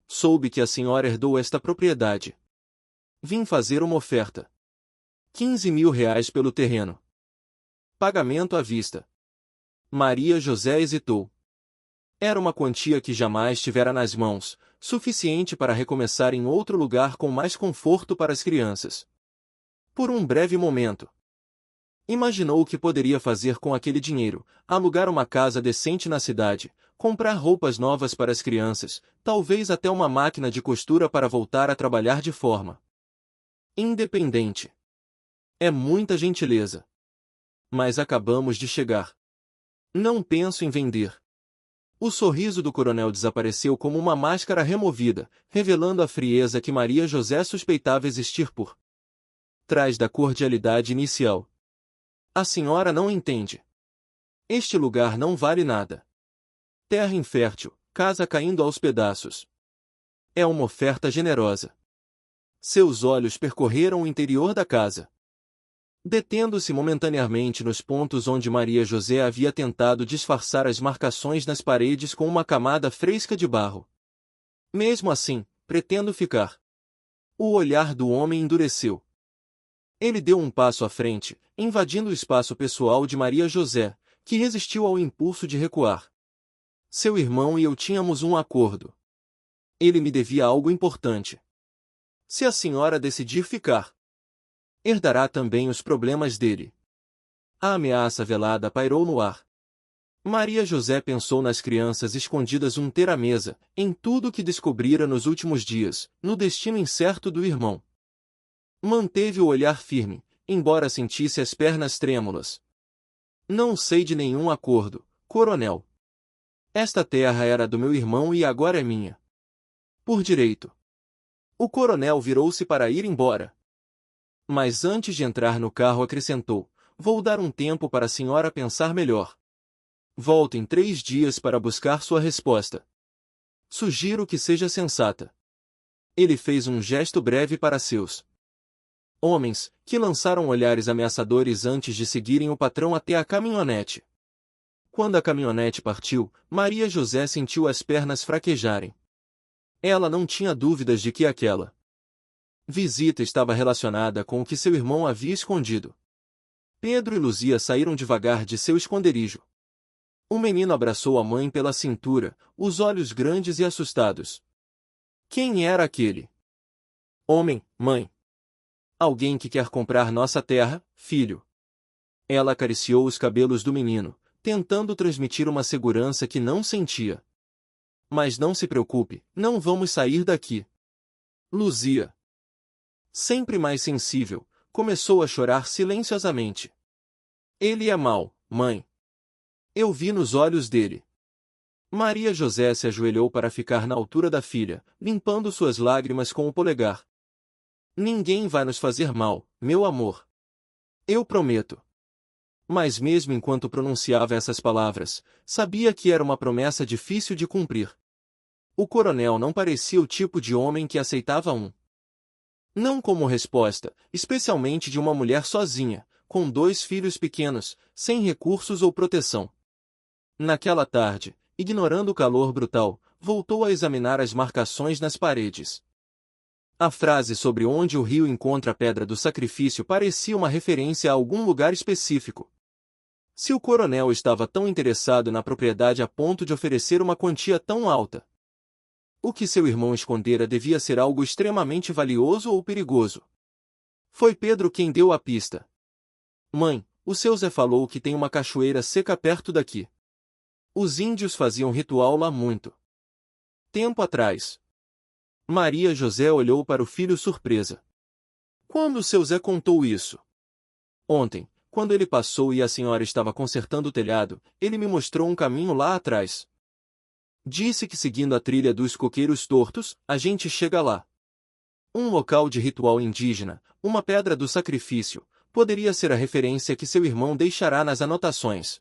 Soube que a senhora herdou esta propriedade. Vim fazer uma oferta. 15.000 reais pelo terreno. Pagamento à vista. Maria José hesitou. Era uma quantia que jamais tivera nas mãos, suficiente para recomeçar em outro lugar com mais conforto para as crianças. Por um breve momento, imaginou o que poderia fazer com aquele dinheiro: alugar uma casa decente na cidade, comprar roupas novas para as crianças, talvez até uma máquina de costura para voltar a trabalhar de forma independente. É muita gentileza. Mas acabamos de chegar. Não penso em vender. O sorriso do coronel desapareceu como uma máscara removida, revelando a frieza que Maria José suspeitava existir por trás da cordialidade inicial. A senhora não entende. Este lugar não vale nada. Terra infértil, casa caindo aos pedaços. É uma oferta generosa. Seus olhos percorreram o interior da casa, detendo-se momentaneamente nos pontos onde Maria José havia tentado disfarçar as marcações nas paredes com uma camada fresca de barro. Mesmo assim, pretendo ficar. O olhar do homem endureceu. Ele deu um passo à frente, invadindo o espaço pessoal de Maria José, que resistiu ao impulso de recuar. Seu irmão e eu tínhamos um acordo. Ele me devia algo importante. Se a senhora decidir ficar, herdará também os problemas dele. A ameaça velada pairou no ar. Maria José pensou nas crianças escondidas à mesa, em tudo que descobrira nos últimos dias, no destino incerto do irmão. Manteve o olhar firme, embora sentisse as pernas trêmulas. Não sei de nenhum acordo, coronel. Esta terra era do meu irmão e agora é minha. Por direito. O coronel virou-se para ir embora. Mas antes de entrar no carro acrescentou: vou dar um tempo para a senhora pensar melhor. Volto em 3 dias para buscar sua resposta. Sugiro que seja sensata. Ele fez um gesto breve para seus homens, que lançaram olhares ameaçadores antes de seguirem o patrão até a caminhonete. Quando a caminhonete partiu, Maria José sentiu as pernas fraquejarem. Ela não tinha dúvidas de que aquela visita estava relacionada com o que seu irmão havia escondido. Pedro e Luzia saíram devagar de seu esconderijo. O menino abraçou a mãe pela cintura, os olhos grandes e assustados. Quem era aquele homem, mãe? Alguém que quer comprar nossa terra, filho. Ela acariciou os cabelos do menino, tentando transmitir uma segurança que não sentia. Mas não se preocupe, não vamos sair daqui. Luzia, sempre mais sensível, começou a chorar silenciosamente. Ele é mau, mãe. Eu vi nos olhos dele. Maria José se ajoelhou para ficar na altura da filha, limpando suas lágrimas com o polegar. Ninguém vai nos fazer mal, meu amor. Eu prometo. Mas mesmo enquanto pronunciava essas palavras, sabia que era uma promessa difícil de cumprir. O coronel não parecia o tipo de homem que aceitava não como resposta, especialmente de uma mulher sozinha, com 2 filhos pequenos, sem recursos ou proteção. Naquela tarde, ignorando o calor brutal, voltou a examinar as marcações nas paredes. A frase sobre onde o rio encontra a pedra do sacrifício parecia uma referência a algum lugar específico. Se o coronel estava tão interessado na propriedade a ponto de oferecer uma quantia tão alta, o que seu irmão escondera devia ser algo extremamente valioso ou perigoso. Foi Pedro quem deu a pista. Mãe, o seu Zé falou que tem uma cachoeira seca perto daqui. Os índios faziam ritual lá muito tempo atrás. Maria José olhou para o filho surpresa. Quando o seu Zé contou isso? Ontem, quando ele passou e a senhora estava consertando o telhado, ele me mostrou um caminho lá atrás. Disse que seguindo a trilha dos coqueiros tortos, a gente chega lá. Um local de ritual indígena, uma pedra do sacrifício, poderia ser a referência que seu irmão deixará nas anotações.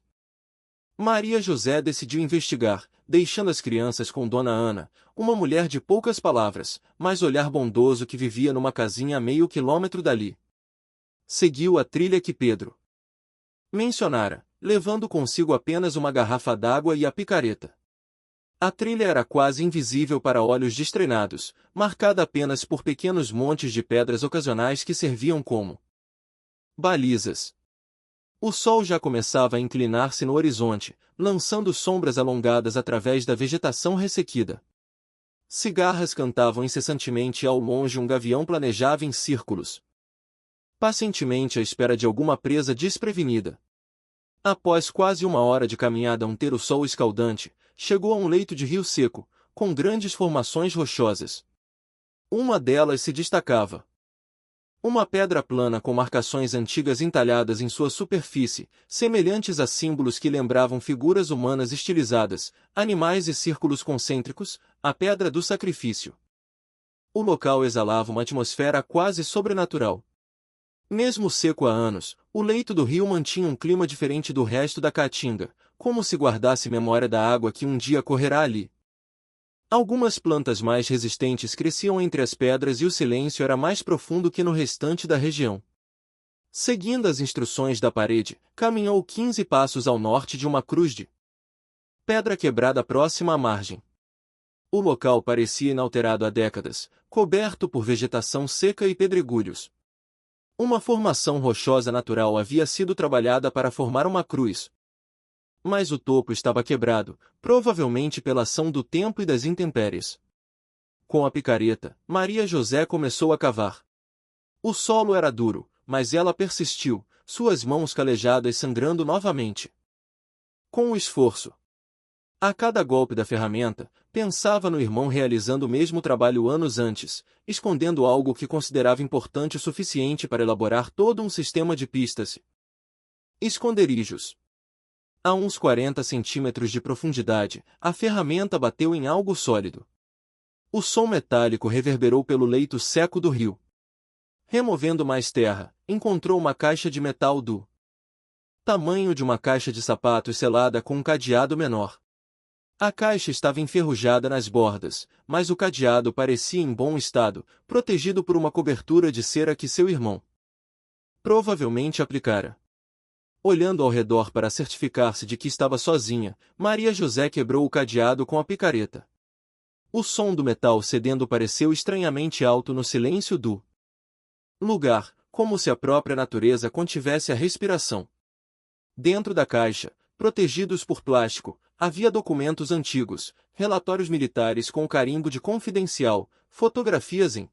Maria José decidiu investigar, deixando as crianças com Dona Ana, uma mulher de poucas palavras, mas olhar bondoso que vivia numa casinha a meio quilômetro dali. Seguiu a trilha que Pedro mencionara, levando consigo apenas uma garrafa d'água e a picareta. A trilha era quase invisível para olhos destreinados, marcada apenas por pequenos montes de pedras ocasionais que serviam como balizas. O sol já começava a inclinar-se no horizonte, lançando sombras alongadas através da vegetação ressequida. Cigarras cantavam incessantemente e ao longe um gavião planejava em círculos, pacientemente à espera de alguma presa desprevenida. Após quase uma hora de caminhada o sol escaldante, chegou a um leito de rio seco, com grandes formações rochosas. Uma delas se destacava. Uma pedra plana com marcações antigas entalhadas em sua superfície, semelhantes a símbolos que lembravam figuras humanas estilizadas, animais e círculos concêntricos, a pedra do sacrifício. O local exalava uma atmosfera quase sobrenatural. Mesmo seco há anos, o leito do rio mantinha um clima diferente do resto da caatinga, como se guardasse memória da água que um dia correrá ali. Algumas plantas mais resistentes cresciam entre as pedras e o silêncio era mais profundo que no restante da região. Seguindo as instruções da parede, caminhou 15 passos ao norte de uma cruz de pedra quebrada próxima à margem. O local parecia inalterado há décadas, coberto por vegetação seca e pedregulhos. Uma formação rochosa natural havia sido trabalhada para formar uma cruz. Mas o topo estava quebrado, provavelmente pela ação do tempo e das intempéries. Com a picareta, Maria José começou a cavar. O solo era duro, mas ela persistiu, suas mãos calejadas sangrando novamente. Com o esforço. A cada golpe da ferramenta, pensava no irmão realizando o mesmo trabalho anos antes, escondendo algo que considerava importante o suficiente para elaborar todo um sistema de pistas. Esconderijos. A uns 40 centímetros de profundidade, a ferramenta bateu em algo sólido. O som metálico reverberou pelo leito seco do rio. Removendo mais terra, encontrou uma caixa de metal do tamanho de uma caixa de sapatos selada com um cadeado menor. A caixa estava enferrujada nas bordas, mas o cadeado parecia em bom estado, protegido por uma cobertura de cera que seu irmão provavelmente aplicara. Olhando ao redor para certificar-se de que estava sozinha, Maria José quebrou o cadeado com a picareta. O som do metal cedendo pareceu estranhamente alto no silêncio do lugar, como se a própria natureza contivesse a respiração. Dentro da caixa, protegidos por plástico, havia documentos antigos, relatórios militares com carimbo de confidencial, fotografias em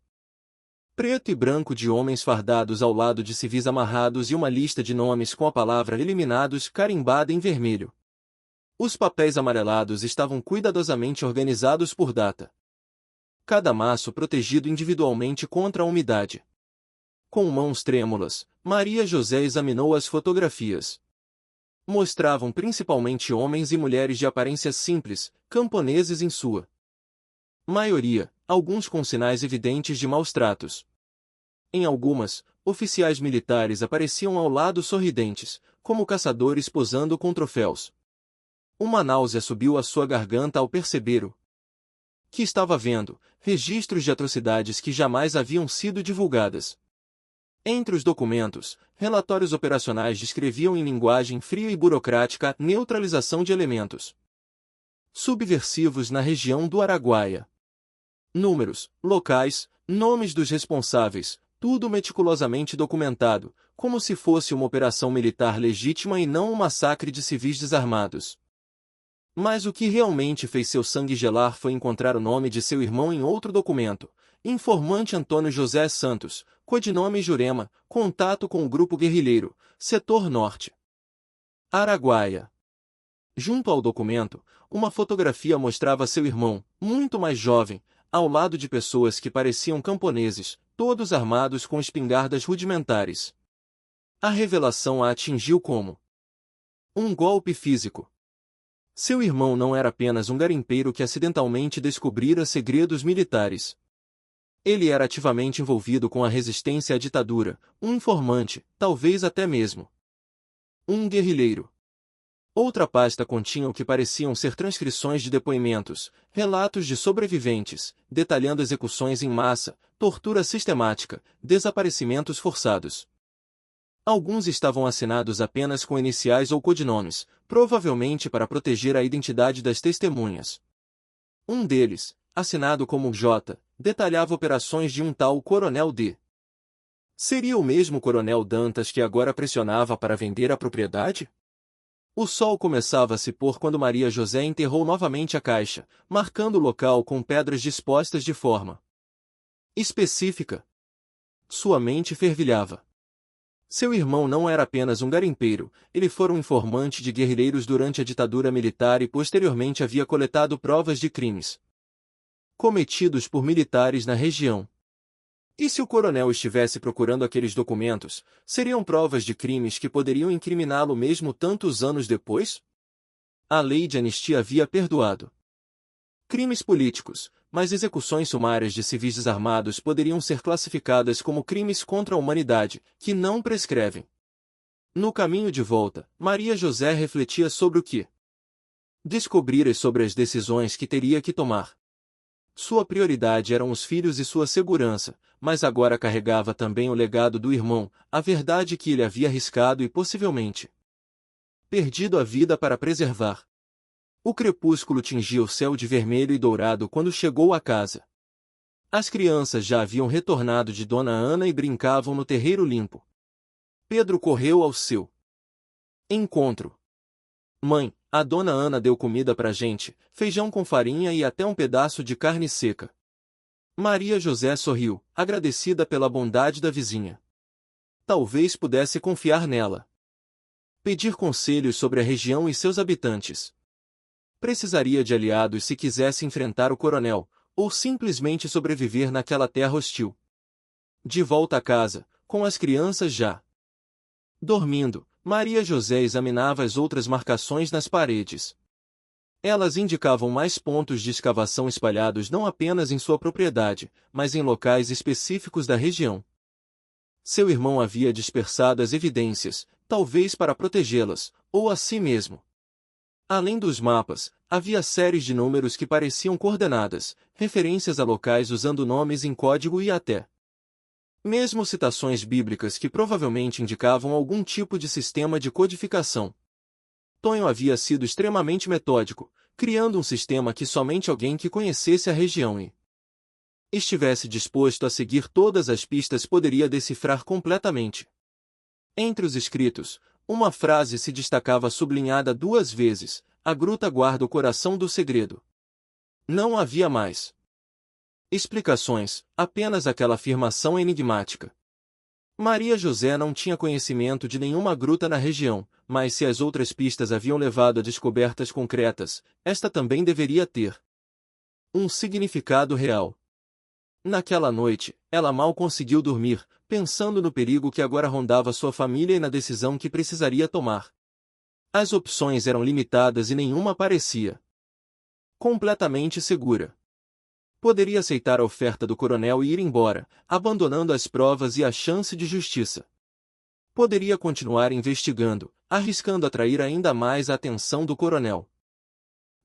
preto e branco de homens fardados ao lado de civis amarrados e uma lista de nomes com a palavra eliminados carimbada em vermelho. Os papéis amarelados estavam cuidadosamente organizados por data. Cada maço protegido individualmente contra a umidade. Com mãos trêmulas, Maria José examinou as fotografias. Mostravam principalmente homens e mulheres de aparência simples, camponeses em sua maioria, alguns com sinais evidentes de maus tratos. Em algumas, oficiais militares apareciam ao lado sorridentes, como caçadores posando com troféus. Uma náusea subiu à sua garganta ao perceber o que estava vendo, registros de atrocidades que jamais haviam sido divulgadas. Entre os documentos, relatórios operacionais descreviam em linguagem fria e burocrática a neutralização de elementos Subversivos na região do Araguaia. Números, locais, nomes dos responsáveis, tudo meticulosamente documentado, como se fosse uma operação militar legítima e não um massacre de civis desarmados. Mas o que realmente fez seu sangue gelar foi encontrar o nome de seu irmão em outro documento. Informante Antônio José Santos, codinome Jurema, contato com o grupo guerrilheiro, setor norte. Araguaia. Junto ao documento, uma fotografia mostrava seu irmão, muito mais jovem, ao lado de pessoas que pareciam camponeses, todos armados com espingardas rudimentares. A revelação a atingiu como um golpe físico. Seu irmão não era apenas um garimpeiro que acidentalmente descobrira segredos militares. Ele era ativamente envolvido com a resistência à ditadura, um informante, talvez até mesmo um guerrilheiro. Outra pasta continha o que pareciam ser transcrições de depoimentos, relatos de sobreviventes, detalhando execuções em massa, tortura sistemática, desaparecimentos forçados. Alguns estavam assinados apenas com iniciais ou codinomes, provavelmente para proteger a identidade das testemunhas. Um deles, assinado como J, detalhava operações de um tal Coronel D. Seria o mesmo Coronel Dantas que agora pressionava para vender a propriedade? O sol começava a se pôr quando Maria José enterrou novamente a caixa, marcando o local com pedras dispostas de forma específica. Sua mente fervilhava. Seu irmão não era apenas um garimpeiro, ele fora um informante de guerrilheiros durante a ditadura militar e posteriormente havia coletado provas de crimes cometidos por militares na região. E se o coronel estivesse procurando aqueles documentos, seriam provas de crimes que poderiam incriminá-lo mesmo tantos anos depois? A lei de anistia havia perdoado crimes políticos, mas execuções sumárias de civis desarmados poderiam ser classificadas como crimes contra a humanidade, que não prescrevem. No caminho de volta, Maria José refletia sobre o que descobrira e sobre as decisões que teria que tomar. Sua prioridade eram os filhos e sua segurança, mas agora carregava também o legado do irmão, a verdade que ele havia arriscado e possivelmente perdido a vida para preservar. O crepúsculo tingia o céu de vermelho e dourado quando chegou à casa. As crianças já haviam retornado de Dona Ana e brincavam no terreiro limpo. Pedro correu ao seu encontro. Mãe, a Dona Ana deu comida pra gente, feijão com farinha e até um pedaço de carne seca. Maria José sorriu, agradecida pela bondade da vizinha. Talvez pudesse confiar nela. Pedir conselhos sobre a região e seus habitantes. Precisaria de aliados se quisesse enfrentar o coronel, ou simplesmente sobreviver naquela terra hostil. De volta à casa, com as crianças já dormindo, Maria José examinava as outras marcações nas paredes. Elas indicavam mais pontos de escavação espalhados não apenas em sua propriedade, mas em locais específicos da região. Seu irmão havia dispersado as evidências, talvez para protegê-las, ou a si mesmo. Além dos mapas, havia séries de números que pareciam coordenadas, referências a locais usando nomes em código e até mesmo citações bíblicas que provavelmente indicavam algum tipo de sistema de codificação. Tonho havia sido extremamente metódico, criando um sistema que somente alguém que conhecesse a região e estivesse disposto a seguir todas as pistas poderia decifrar completamente. Entre os escritos, uma frase se destacava sublinhada 2 vezes: a gruta guarda o coração do segredo. Não havia mais explicações, apenas aquela afirmação enigmática. Maria José não tinha conhecimento de nenhuma gruta na região, mas se as outras pistas haviam levado a descobertas concretas, esta também deveria ter um significado real. Naquela noite, ela mal conseguiu dormir, pensando no perigo que agora rondava sua família e na decisão que precisaria tomar. As opções eram limitadas e nenhuma parecia completamente segura. Poderia aceitar a oferta do coronel e ir embora, abandonando as provas e a chance de justiça. Poderia continuar investigando, arriscando atrair ainda mais a atenção do coronel.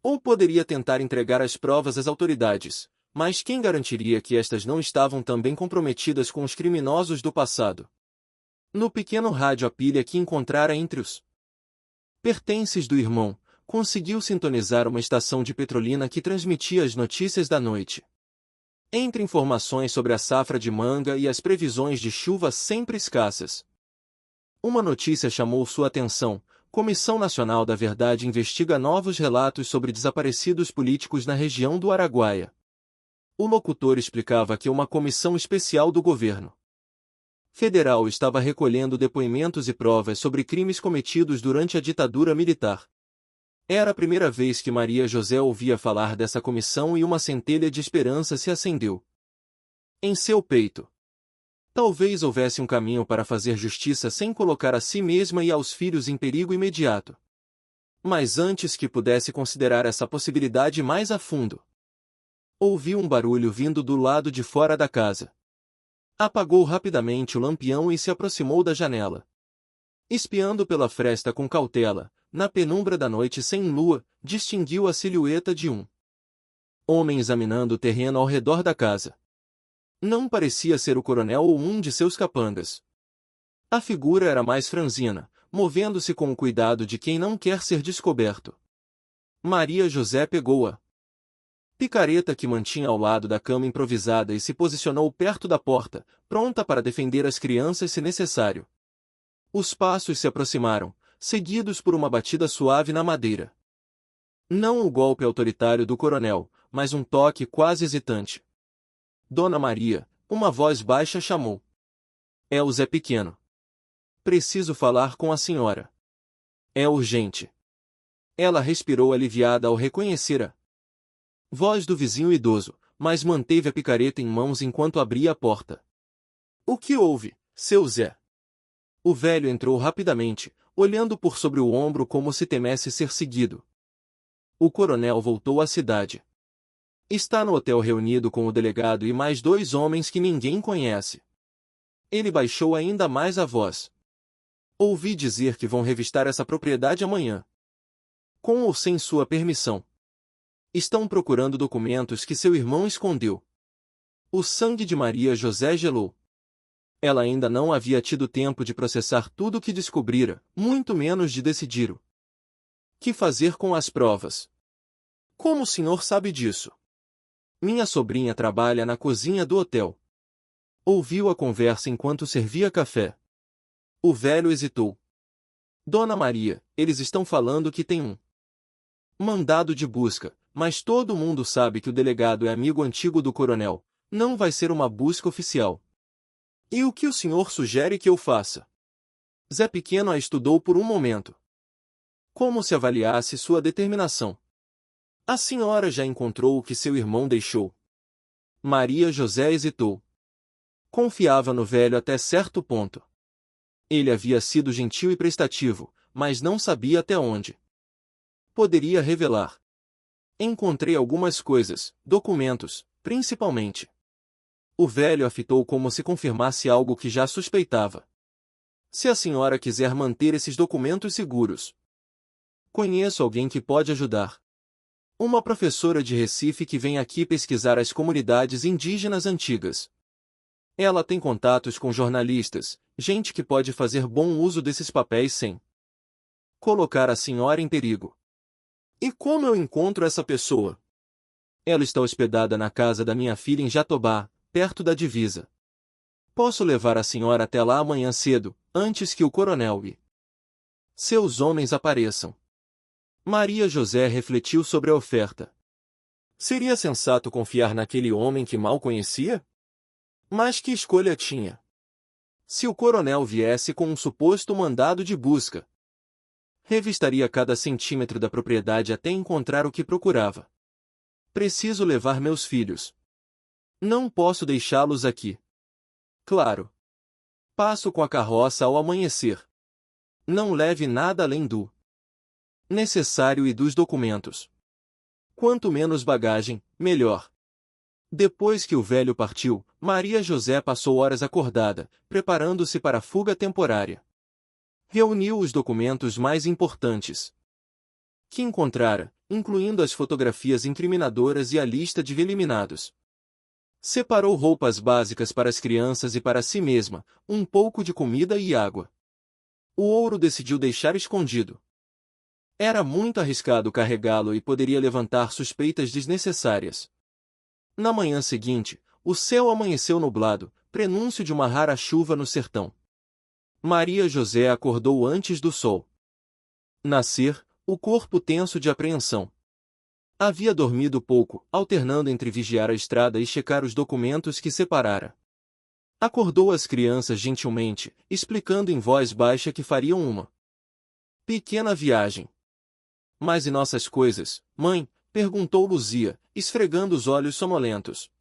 Ou poderia tentar entregar as provas às autoridades, mas quem garantiria que estas não estavam também comprometidas com os criminosos do passado? No pequeno rádio a pilha que encontrara entre os pertences do irmão, conseguiu sintonizar uma estação de petrolina que transmitia as notícias da noite. Entre informações sobre a safra de manga e as previsões de chuva sempre escassas, uma notícia chamou sua atenção: Comissão Nacional da Verdade investiga novos relatos sobre desaparecidos políticos na região do Araguaia. O locutor explicava que uma comissão especial do governo federal estava recolhendo depoimentos e provas sobre crimes cometidos durante a ditadura militar. Era a primeira vez que Maria José ouvia falar dessa comissão e uma centelha de esperança se acendeu em seu peito. Talvez houvesse um caminho para fazer justiça sem colocar a si mesma e aos filhos em perigo imediato. Mas antes que pudesse considerar essa possibilidade mais a fundo, ouviu um barulho vindo do lado de fora da casa. Apagou rapidamente o lampião e se aproximou da janela. Espiando pela fresta com cautela, na penumbra da noite sem lua, distinguiu a silhueta de um homem examinando o terreno ao redor da casa. Não parecia ser o coronel ou um de seus capangas. A figura era mais franzina, movendo-se com o cuidado de quem não quer ser descoberto. Maria José pegou-a picareta que mantinha ao lado da cama improvisada e se posicionou perto da porta, pronta para defender as crianças se necessário. Os passos se aproximaram, seguidos por uma batida suave na madeira. Não o golpe autoritário do coronel, mas um toque quase hesitante. Dona Maria, uma voz baixa chamou. É o Zé Pequeno. Preciso falar com a senhora. É urgente. Ela respirou aliviada ao reconhecer a voz do vizinho idoso, mas manteve a picareta em mãos enquanto abria a porta. O que houve, seu Zé? O velho entrou rapidamente, olhando por sobre o ombro como se temesse ser seguido. O coronel voltou à cidade. Está no hotel reunido com o delegado e mais 2 homens que ninguém conhece. Ele baixou ainda mais a voz. Ouvi dizer que vão revistar essa propriedade amanhã. Com ou sem sua permissão. Estão procurando documentos que seu irmão escondeu. O sangue de Maria José gelou. Ela ainda não havia tido tempo de processar tudo o que descobrira, muito menos de decidir o que fazer com as provas. Como o senhor sabe disso? Minha sobrinha trabalha na cozinha do hotel. Ouviu a conversa enquanto servia café. O velho hesitou. Dona Maria, eles estão falando que tem um mandado de busca, mas todo mundo sabe que o delegado é amigo antigo do coronel. Não vai ser uma busca oficial. E o que o senhor sugere que eu faça? Zé Pequeno a estudou por um momento. Como se avaliasse sua determinação. A senhora já encontrou o que seu irmão deixou? Maria José hesitou. Confiava no velho até certo ponto. Ele havia sido gentil e prestativo, mas não sabia até onde poderia revelar. Encontrei algumas coisas, documentos, principalmente. O velho a fitou como se confirmasse algo que já suspeitava. Se a senhora quiser manter esses documentos seguros, conheço alguém que pode ajudar. Uma professora de Recife que vem aqui pesquisar as comunidades indígenas antigas. Ela tem contatos com jornalistas, gente que pode fazer bom uso desses papéis sem colocar a senhora em perigo. E como eu encontro essa pessoa? Ela está hospedada na casa da minha filha em Jatobá, perto da divisa. Posso levar a senhora até lá amanhã cedo, antes que o coronel e seus homens apareçam. Maria José refletiu sobre a oferta. Seria sensato confiar naquele homem que mal conhecia? Mas que escolha tinha? Se o coronel viesse com um suposto mandado de busca, revistaria cada centímetro da propriedade até encontrar o que procurava. Preciso levar meus filhos. Não posso deixá-los aqui. Claro. Passo com a carroça ao amanhecer. Não leve nada além do necessário e dos documentos. Quanto menos bagagem, melhor. Depois que o velho partiu, Maria José passou horas acordada, preparando-se para a fuga temporária. Reuniu os documentos mais importantes que encontrara, incluindo as fotografias incriminadoras e a lista de eliminados. Separou roupas básicas para as crianças e para si mesma, um pouco de comida e água. O ouro decidiu deixar escondido. Era muito arriscado carregá-lo e poderia levantar suspeitas desnecessárias. Na manhã seguinte, o céu amanheceu nublado, prenúncio de uma rara chuva no sertão. Maria José acordou antes do sol nascer, o corpo tenso de apreensão. Havia dormido pouco, alternando entre vigiar a estrada e checar os documentos que separara. Acordou as crianças gentilmente, explicando em voz baixa que fariam uma pequena viagem. Mas e nossas coisas, mãe? Perguntou Luzia, esfregando os olhos sonolentos.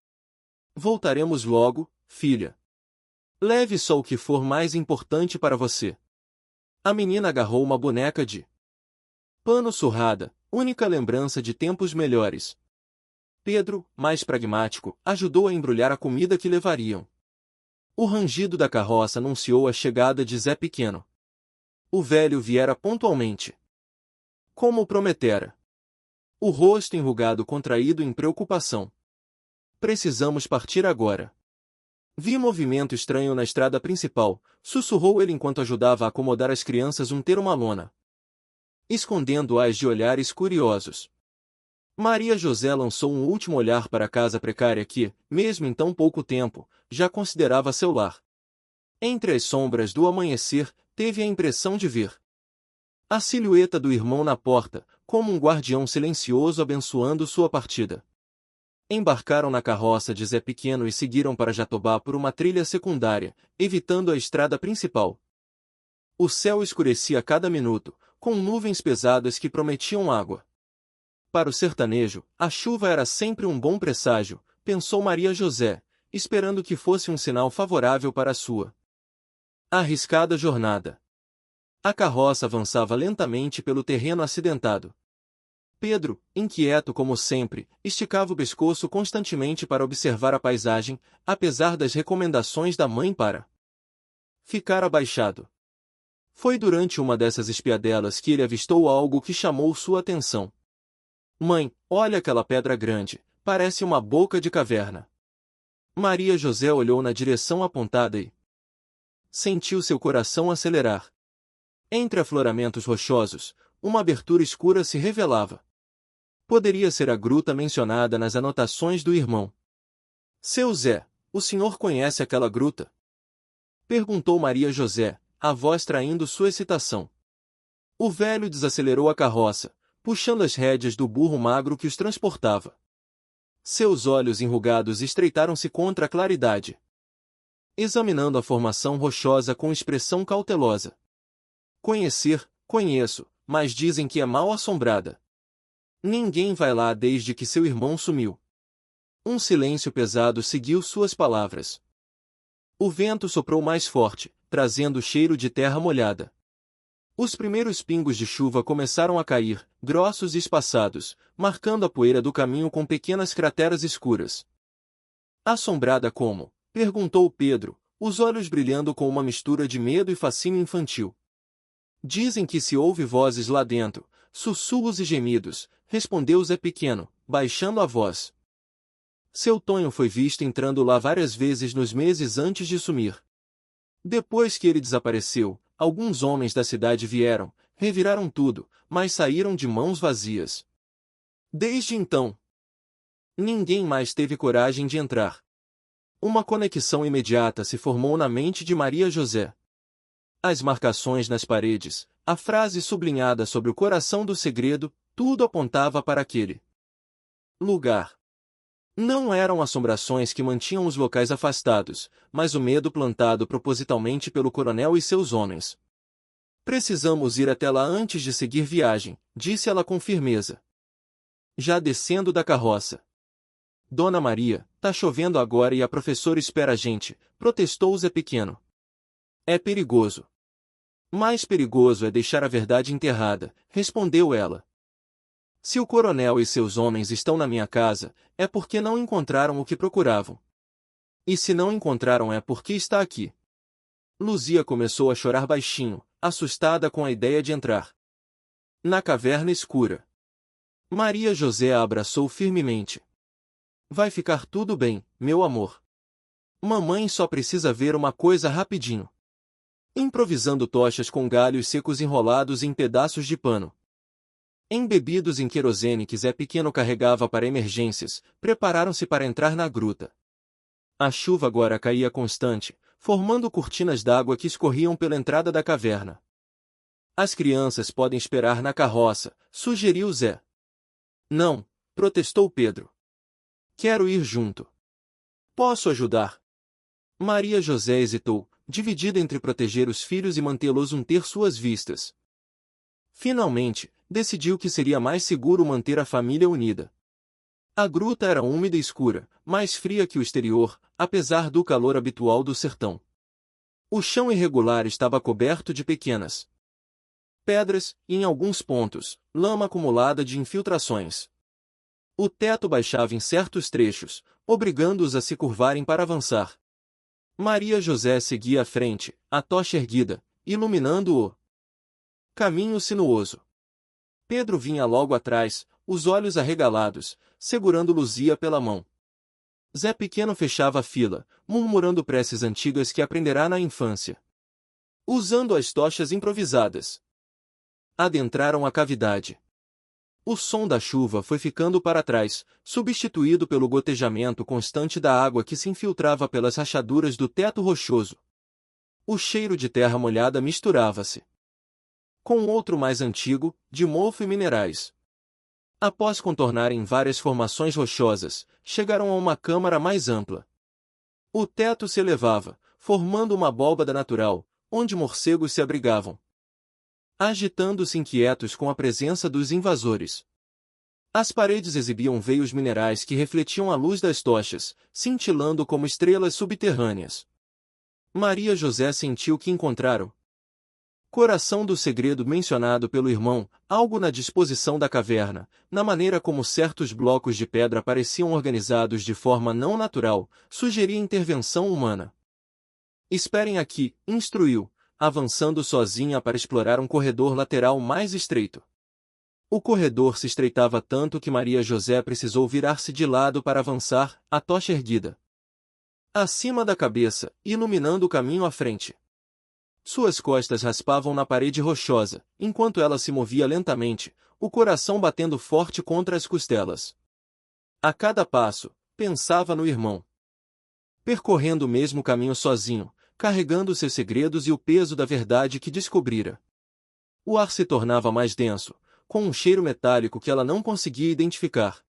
Voltaremos logo, filha. Leve só o que for mais importante para você. A menina agarrou uma boneca de pano surrada, única lembrança de tempos melhores. Pedro, mais pragmático, ajudou a embrulhar a comida que levariam. O rangido da carroça anunciou a chegada de Zé Pequeno. O velho viera pontualmente, como prometera. O rosto enrugado contraído em preocupação. Precisamos partir agora. Vi movimento estranho na estrada principal, sussurrou ele enquanto ajudava a acomodar as crianças ter uma lona, escondendo-as de olhares curiosos. Maria José lançou um último olhar para a casa precária que, mesmo em tão pouco tempo, já considerava seu lar. Entre as sombras do amanhecer, teve a impressão de ver a silhueta do irmão na porta, como um guardião silencioso abençoando sua partida. Embarcaram na carroça de Zé Pequeno e seguiram para Jatobá por uma trilha secundária, evitando a estrada principal. O céu escurecia a cada minuto, com nuvens pesadas que prometiam água. Para o sertanejo, a chuva era sempre um bom presságio, pensou Maria José, esperando que fosse um sinal favorável para a sua arriscada jornada. A carroça avançava lentamente pelo terreno acidentado. Pedro, inquieto como sempre, esticava o pescoço constantemente para observar a paisagem, apesar das recomendações da mãe para ficar abaixado. Foi durante uma dessas espiadelas que ele avistou algo que chamou sua atenção. Mãe, olha aquela pedra grande, parece uma boca de caverna. Maria José olhou na direção apontada e sentiu seu coração acelerar. Entre afloramentos rochosos, uma abertura escura se revelava. Poderia ser a gruta mencionada nas anotações do irmão. Seu Zé, o senhor conhece aquela gruta? Perguntou Maria José, a voz traindo sua excitação. O velho desacelerou a carroça, puxando as rédeas do burro magro que os transportava. Seus olhos enrugados estreitaram-se contra a claridade, examinando a formação rochosa com expressão cautelosa. Conhecer, conheço, mas dizem que é mal assombrada. Ninguém vai lá desde que seu irmão sumiu. Um silêncio pesado seguiu suas palavras. O vento soprou mais forte, trazendo o cheiro de terra molhada. Os primeiros pingos de chuva começaram a cair, grossos e espaçados, marcando a poeira do caminho com pequenas crateras escuras. Assombrada como? Perguntou Pedro, os olhos brilhando com uma mistura de medo e fascínio infantil. Dizem que se ouve vozes lá dentro, sussurros e gemidos, respondeu Zé Pequeno, baixando a voz. Seu Tonho foi visto entrando lá várias vezes nos meses antes de sumir. Depois que ele desapareceu, alguns homens da cidade vieram, reviraram tudo, mas saíram de mãos vazias. Desde então, ninguém mais teve coragem de entrar. Uma conexão imediata se formou na mente de Maria José. As marcações nas paredes, a frase sublinhada sobre o coração do segredo, tudo apontava para aquele lugar. Não eram assombrações que mantinham os locais afastados, mas o medo plantado propositalmente pelo coronel e seus homens. Precisamos ir até lá antes de seguir viagem, disse ela com firmeza. Já descendo da carroça. Dona Maria, tá chovendo agora e a professora espera a gente, protestou Zé Pequeno. É perigoso. Mais perigoso é deixar a verdade enterrada, respondeu ela. Se o coronel e seus homens estão na minha casa, é porque não encontraram o que procuravam. E se não encontraram é porque está aqui. Luzia começou a chorar baixinho, assustada com a ideia de entrar na caverna escura. Maria José a abraçou firmemente. Vai ficar tudo bem, meu amor. Mamãe só precisa ver uma coisa rapidinho. Improvisando tochas com galhos secos enrolados em pedaços de pano. Embebidos em querosene que Zé Pequeno carregava para emergências, prepararam-se para entrar na gruta. A chuva agora caía constante, formando cortinas d'água que escorriam pela entrada da caverna. As crianças podem esperar na carroça, sugeriu Zé. Não, protestou Pedro. Quero ir junto. Posso ajudar? Maria José hesitou, dividida entre proteger os filhos e mantê-los ter suas vistas. Finalmente, decidiu que seria mais seguro manter a família unida. A gruta era úmida e escura, mais fria que o exterior, apesar do calor habitual do sertão. O chão irregular estava coberto de pequenas pedras, e em alguns pontos, lama acumulada de infiltrações. O teto baixava em certos trechos, obrigando-os a se curvarem para avançar. Maria José seguia à frente, a tocha erguida, iluminando o caminho sinuoso. Pedro vinha logo atrás, os olhos arregalados, segurando Luzia pela mão. Zé Pequeno fechava a fila, murmurando preces antigas que aprenderá na infância. Usando as tochas improvisadas, adentraram a cavidade. O som da chuva foi ficando para trás, substituído pelo gotejamento constante da água que se infiltrava pelas rachaduras do teto rochoso. O cheiro de terra molhada misturava-se com outro mais antigo, de mofo e minerais. Após contornarem várias formações rochosas, chegaram a uma câmara mais ampla. O teto se elevava, formando uma abóbada natural, onde morcegos se abrigavam, agitando-se inquietos com a presença dos invasores. As paredes exibiam veios minerais que refletiam a luz das tochas, cintilando como estrelas subterrâneas. Maria José sentiu que encontraram coração do segredo mencionado pelo irmão, algo na disposição da caverna, na maneira como certos blocos de pedra pareciam organizados de forma não natural, sugeria intervenção humana. Esperem aqui, instruiu, avançando sozinha para explorar um corredor lateral mais estreito. O corredor se estreitava tanto que Maria José precisou virar-se de lado para avançar, a tocha erguida acima da cabeça, iluminando o caminho à frente. Suas costas raspavam na parede rochosa, enquanto ela se movia lentamente, o coração batendo forte contra as costelas. A cada passo, pensava no irmão. Percorrendo o mesmo caminho sozinho, carregando seus segredos e o peso da verdade que descobrira. O ar se tornava mais denso, com um cheiro metálico que ela não conseguia identificar.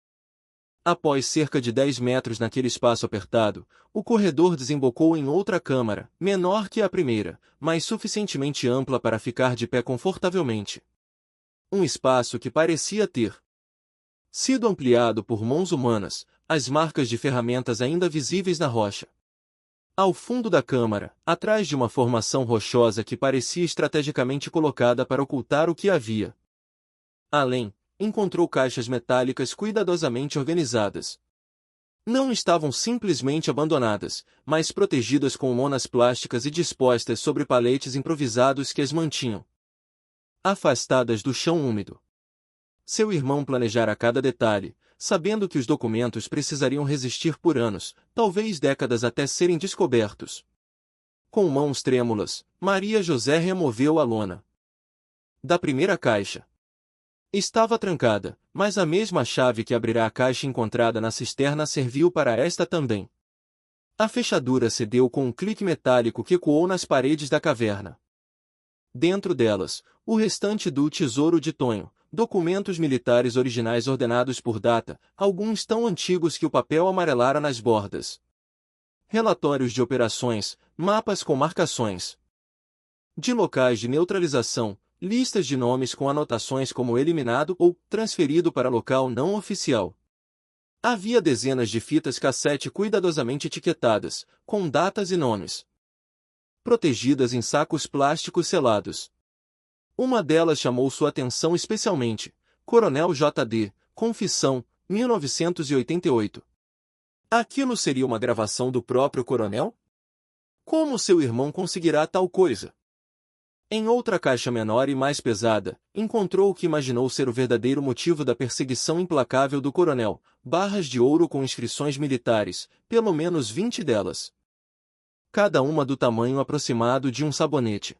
Após cerca de 10 metros naquele espaço apertado, o corredor desembocou em outra câmara, menor que a primeira, mas suficientemente ampla para ficar de pé confortavelmente. Um espaço que parecia ter sido ampliado por mãos humanas, as marcas de ferramentas ainda visíveis na rocha. Ao fundo da câmara, atrás de uma formação rochosa que parecia estrategicamente colocada para ocultar o que havia além, encontrou caixas metálicas cuidadosamente organizadas. Não estavam simplesmente abandonadas, mas protegidas com lonas plásticas e dispostas sobre paletes improvisados que as mantinham afastadas do chão úmido. Seu irmão planejara cada detalhe, sabendo que os documentos precisariam resistir por anos, talvez décadas até serem descobertos. Com mãos trêmulas, Maria José removeu a lona da primeira caixa. Estava trancada, mas a mesma chave que abrirá a caixa encontrada na cisterna serviu para esta também. A fechadura cedeu com um clique metálico que ecoou nas paredes da caverna. Dentro delas, o restante do tesouro de Tonho, documentos militares originais ordenados por data, alguns tão antigos que o papel amarelara nas bordas. Relatórios de operações, mapas com marcações de locais de neutralização, listas de nomes com anotações como eliminado ou transferido para local não oficial. Havia dezenas de fitas cassete cuidadosamente etiquetadas, com datas e nomes, protegidas em sacos plásticos selados. Uma delas chamou sua atenção especialmente: Coronel J.D., Confissão, 1988. Aquilo seria uma gravação do próprio coronel? Como seu irmão conseguirá tal coisa? Em outra caixa menor e mais pesada, encontrou o que imaginou ser o verdadeiro motivo da perseguição implacável do coronel: barras de ouro com inscrições militares, pelo menos 20 delas. Cada uma do tamanho aproximado de um sabonete.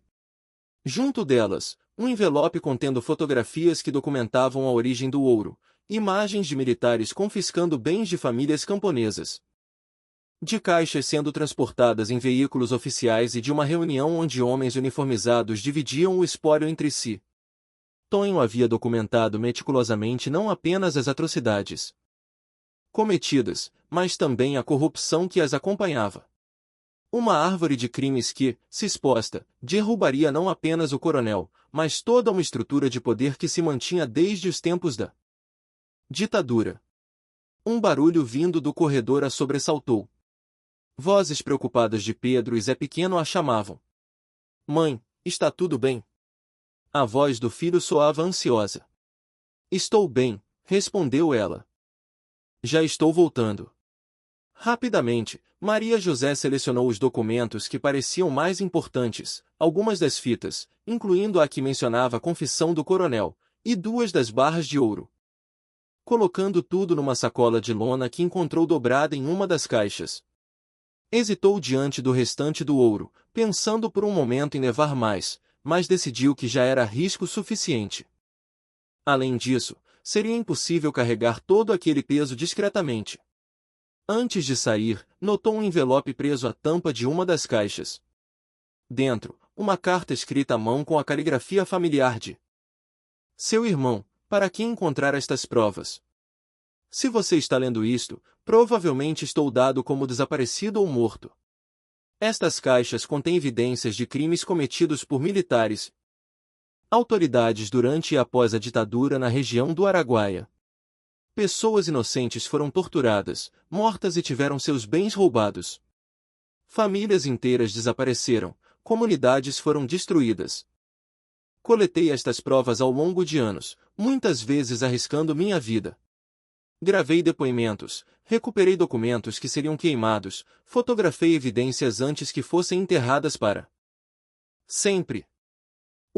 Junto delas, Um envelope contendo fotografias que documentavam a origem do ouro, imagens de militares confiscando bens de famílias camponesas, de caixas sendo transportadas em veículos oficiais e de uma reunião onde homens uniformizados dividiam o espólio entre si. Tonho havia documentado meticulosamente não apenas as atrocidades cometidas, mas também a corrupção que as acompanhava. Uma árvore de crimes que, se exposta, derrubaria não apenas o coronel, mas toda uma estrutura de poder que se mantinha desde os tempos da ditadura. Um barulho vindo do corredor a sobressaltou. Vozes preocupadas de Pedro e Zé Pequeno a chamavam. Mãe, está tudo bem? A voz do filho soava ansiosa. Estou bem, respondeu ela. Já estou voltando. Rapidamente, Maria José selecionou os documentos que pareciam mais importantes, algumas das fitas, incluindo a que mencionava a confissão do coronel, e 2 das barras de ouro. Colocando tudo numa sacola de lona que encontrou dobrada em uma das caixas. Hesitou diante do restante do ouro, pensando por um momento em levar mais, mas decidiu que já era risco suficiente. Além disso, seria impossível carregar todo aquele peso discretamente. Antes de sair, notou um envelope preso à tampa de uma das caixas. Dentro, uma carta escrita à mão com a caligrafia familiar de seu irmão, para quem encontrar estas provas. Se você está lendo isto, provavelmente estou dado como desaparecido ou morto. Estas caixas contêm evidências de crimes cometidos por militares, autoridades durante e após a ditadura na região do Araguaia. Pessoas inocentes foram torturadas, mortas e tiveram seus bens roubados. Famílias inteiras desapareceram, comunidades foram destruídas. Coletei estas provas ao longo de anos, muitas vezes arriscando minha vida. Gravei depoimentos, recuperei documentos que seriam queimados, fotografei evidências antes que fossem enterradas para sempre.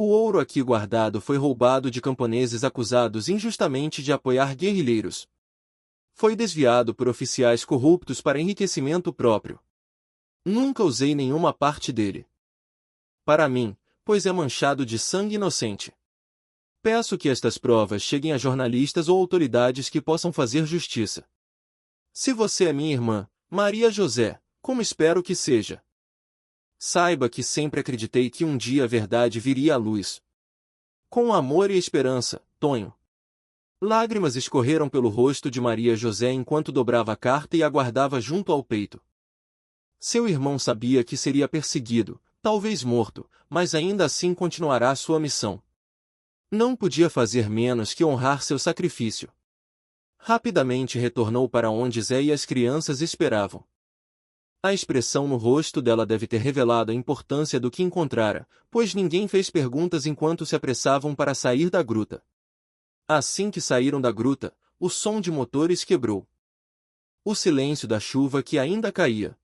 O ouro aqui guardado foi roubado de camponeses acusados injustamente de apoiar guerrilheiros. Foi desviado por oficiais corruptos para enriquecimento próprio. Nunca usei nenhuma parte dele. Para mim, pois é manchado de sangue inocente. Peço que estas provas cheguem a jornalistas ou autoridades que possam fazer justiça. Se você é minha irmã, Maria José, como espero que seja, saiba que sempre acreditei que um dia a verdade viria à luz. Com amor e esperança, Tonho. Lágrimas escorreram pelo rosto de Maria José enquanto dobrava a carta e a guardava junto ao peito. Seu irmão sabia que seria perseguido, talvez morto, mas ainda assim continuará sua missão. Não podia fazer menos que honrar seu sacrifício. Rapidamente retornou para onde Zé e as crianças esperavam. A expressão no rosto dela deve ter revelado a importância do que encontrara, pois ninguém fez perguntas enquanto se apressavam para sair da gruta. Assim que saíram da gruta, o som de motores quebrou. O silêncio da chuva que ainda caía.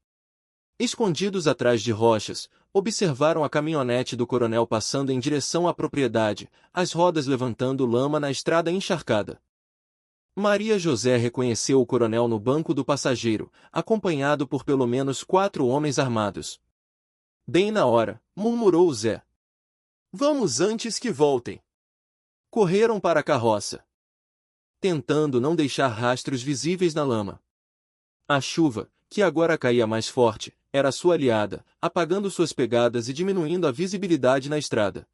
Escondidos atrás de rochas, observaram a caminhonete do coronel passando em direção à propriedade, as rodas levantando lama na estrada encharcada. Maria José reconheceu o coronel no banco do passageiro, acompanhado por pelo menos 4 homens armados. Bem na hora, murmurou Zé. Vamos antes que voltem. Correram para a carroça, tentando não deixar rastros visíveis na lama. A chuva, que agora caía mais forte, era sua aliada, apagando suas pegadas e diminuindo a visibilidade na estrada.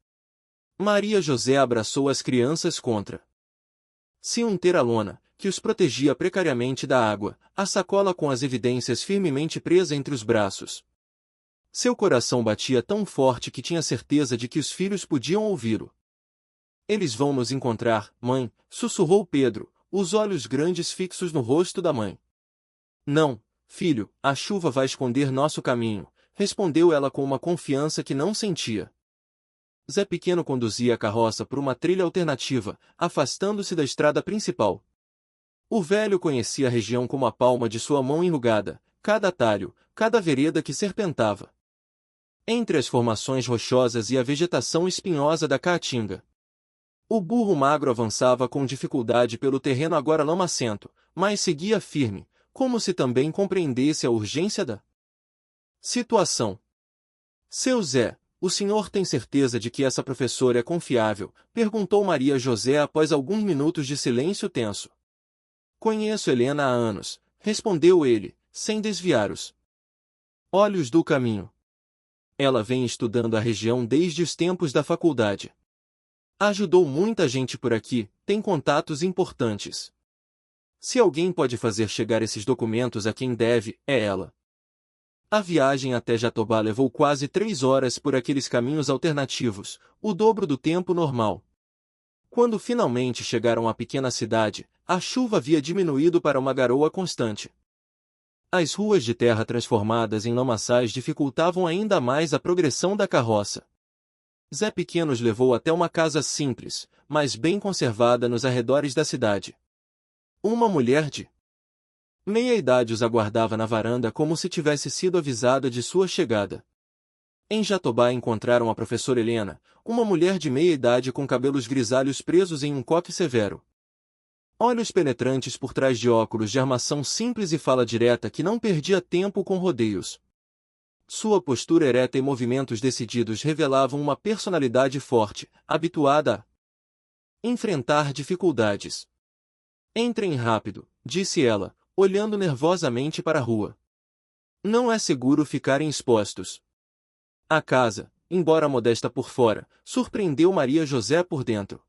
Maria José abraçou as crianças contra se unter a lona, que os protegia precariamente da água, a sacola com as evidências firmemente presa entre os braços. Seu coração batia tão forte que tinha certeza de que os filhos podiam ouvi-lo. Eles vão nos encontrar, mãe, sussurrou Pedro, os olhos grandes fixos no rosto da mãe. Não, filho, a chuva vai esconder nosso caminho, respondeu ela com uma confiança que não sentia. Zé Pequeno conduzia a carroça por uma trilha alternativa, afastando-se da estrada principal. O velho conhecia a região como a palma de sua mão enrugada, cada atalho, cada vereda que serpentava entre as formações rochosas e a vegetação espinhosa da caatinga. O burro magro avançava com dificuldade pelo terreno agora lamacento, mas seguia firme, como se também compreendesse a urgência da situação. Seu Zé, o senhor tem certeza de que essa professora é confiável? Perguntou Maria José após alguns minutos de silêncio tenso. Conheço Helena há anos, respondeu ele, sem desviar os olhos do caminho. Ela vem estudando a região desde os tempos da faculdade. Ajudou muita gente por aqui, tem contatos importantes. Se alguém pode fazer chegar esses documentos a quem deve, é ela. A viagem até Jatobá levou quase 3 horas por aqueles caminhos alternativos, o dobro do tempo normal. Quando finalmente chegaram à pequena cidade, a chuva havia diminuído para uma garoa constante. As ruas de terra transformadas em lamaçais dificultavam ainda mais a progressão da carroça. Zé Pequeno os levou até uma casa simples, mas bem conservada nos arredores da cidade. Uma mulher de meia-idade os aguardava na varanda como se tivesse sido avisada de sua chegada. Em Jatobá encontraram a professora Helena, uma mulher de meia-idade com cabelos grisalhos presos em um coque severo. Olhos penetrantes por trás de óculos de armação simples e fala direta que não perdia tempo com rodeios. Sua postura ereta e movimentos decididos revelavam uma personalidade forte, habituada a enfrentar dificuldades. Entrem rápido, disse ela, olhando nervosamente para a rua. Não é seguro ficarem expostos. A casa, embora modesta por fora, surpreendeu Maria José por dentro.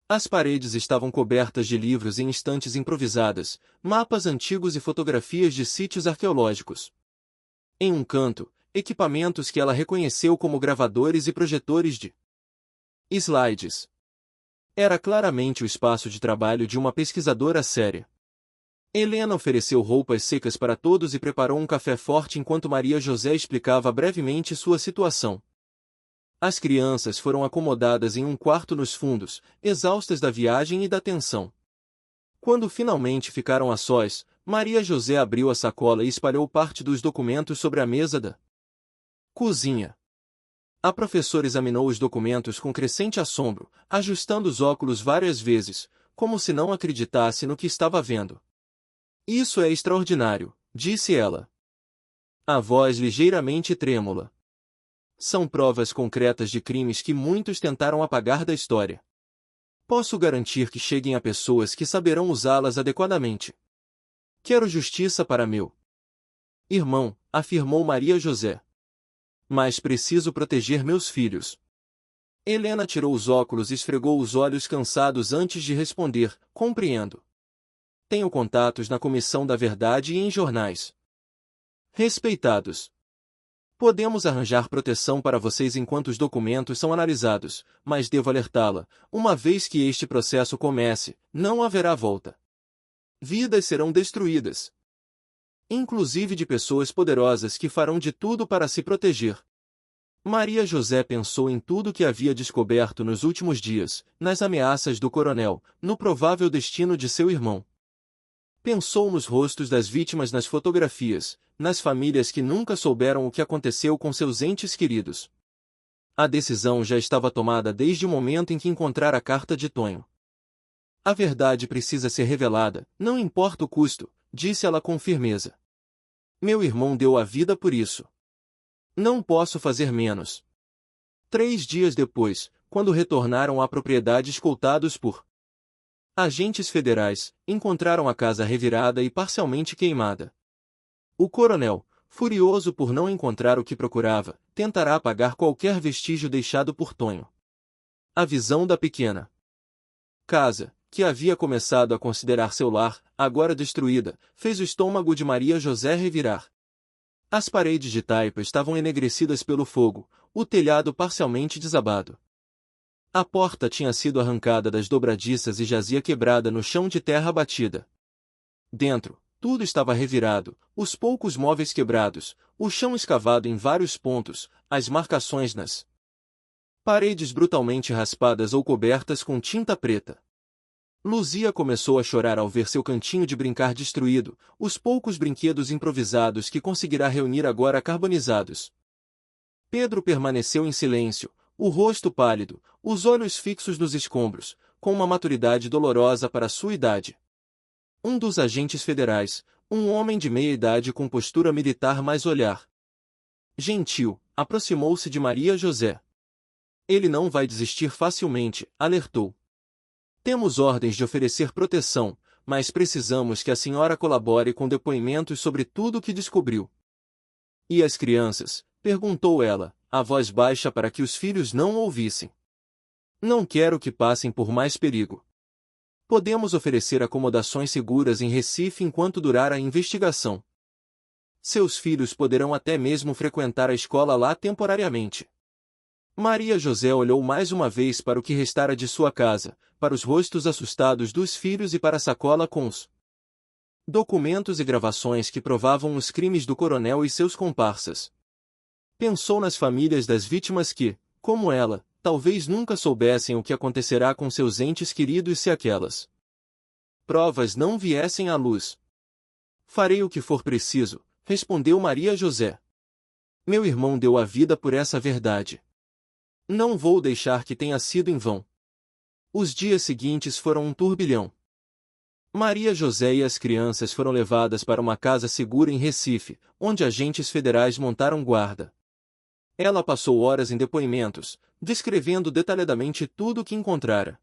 As paredes estavam cobertas de livros em estantes improvisadas, mapas antigos e fotografias de sítios arqueológicos. Em um canto, equipamentos que ela reconheceu como gravadores e projetores de slides. Era claramente o espaço de trabalho de uma pesquisadora séria. Helena ofereceu roupas secas para todos e preparou um café forte enquanto Maria José explicava brevemente sua situação. As crianças foram acomodadas em um quarto nos fundos, exaustas da viagem e da tensão. Quando finalmente ficaram a sós, Maria José abriu a sacola e espalhou parte dos documentos sobre a mesa da cozinha. A professora examinou os documentos com crescente assombro, ajustando os óculos várias vezes, como se não acreditasse no que estava vendo. Isso é extraordinário, disse ela. A voz ligeiramente trêmula. São provas concretas de crimes que muitos tentaram apagar da história. Posso garantir que cheguem a pessoas que saberão usá-las adequadamente. Quero justiça para meu irmão, afirmou Maria José. Mas preciso proteger meus filhos. Helena tirou os óculos e esfregou os olhos cansados antes de responder, compreendo. Tenho contatos na Comissão da Verdade e em jornais respeitados. Podemos arranjar proteção para vocês enquanto os documentos são analisados, mas devo alertá-la, uma vez que este processo comece, não haverá volta. Vidas serão destruídas. Inclusive de pessoas poderosas que farão de tudo para se proteger. Maria José pensou em tudo que havia descoberto nos últimos dias, nas ameaças do coronel, no provável destino de seu irmão. Pensou nos rostos das vítimas nas fotografias, nas famílias que nunca souberam o que aconteceu com seus entes queridos. A decisão já estava tomada desde o momento em que encontrara a carta de Tonho. A verdade precisa ser revelada, não importa o custo, disse ela com firmeza. Meu irmão deu a vida por isso. Não posso fazer menos. 3 dias depois, quando retornaram à propriedade escoltados por agentes federais, encontraram a casa revirada e parcialmente queimada. O coronel, furioso por não encontrar o que procurava, tentará apagar qualquer vestígio deixado por Tonho. A visão da pequena casa, que havia começado a considerar seu lar, agora destruída, fez o estômago de Maria José revirar. As paredes de taipa estavam enegrecidas pelo fogo, o telhado parcialmente desabado. A porta tinha sido arrancada das dobradiças e jazia quebrada no chão de terra batida. Dentro, tudo estava revirado, os poucos móveis quebrados, o chão escavado em vários pontos, as marcações nas paredes brutalmente raspadas ou cobertas com tinta preta. Luzia começou a chorar ao ver seu cantinho de brincar destruído, os poucos brinquedos improvisados que conseguirá reunir agora carbonizados. Pedro permaneceu em silêncio, o rosto pálido, os olhos fixos nos escombros, com uma maturidade dolorosa para sua idade. Um dos agentes federais, um homem de meia idade com postura militar mais olhar Gentil, aproximou-se de Maria José. Ele não vai desistir facilmente, alertou. Temos ordens de oferecer proteção, mas precisamos que a senhora colabore com depoimentos sobre tudo o que descobriu. E as crianças? Perguntou ela, a voz baixa para que os filhos não ouvissem. Não quero que passem por mais perigo. Podemos oferecer acomodações seguras em Recife enquanto durar a investigação. Seus filhos poderão até mesmo frequentar a escola lá temporariamente. Maria José olhou mais uma vez para o que restara de sua casa, para os rostos assustados dos filhos e para a sacola com os documentos e gravações que provavam os crimes do coronel e seus comparsas. Pensou nas famílias das vítimas que, como ela, talvez nunca soubessem o que acontecerá com seus entes queridos se aquelas provas não viessem à luz. Farei o que for preciso, respondeu Maria José. Meu irmão deu a vida por essa verdade. Não vou deixar que tenha sido em vão. Os dias seguintes foram um turbilhão. Maria José e as crianças foram levadas para uma casa segura em Recife, onde agentes federais montaram guarda. Ela passou horas em depoimentos, descrevendo detalhadamente tudo o que encontrara.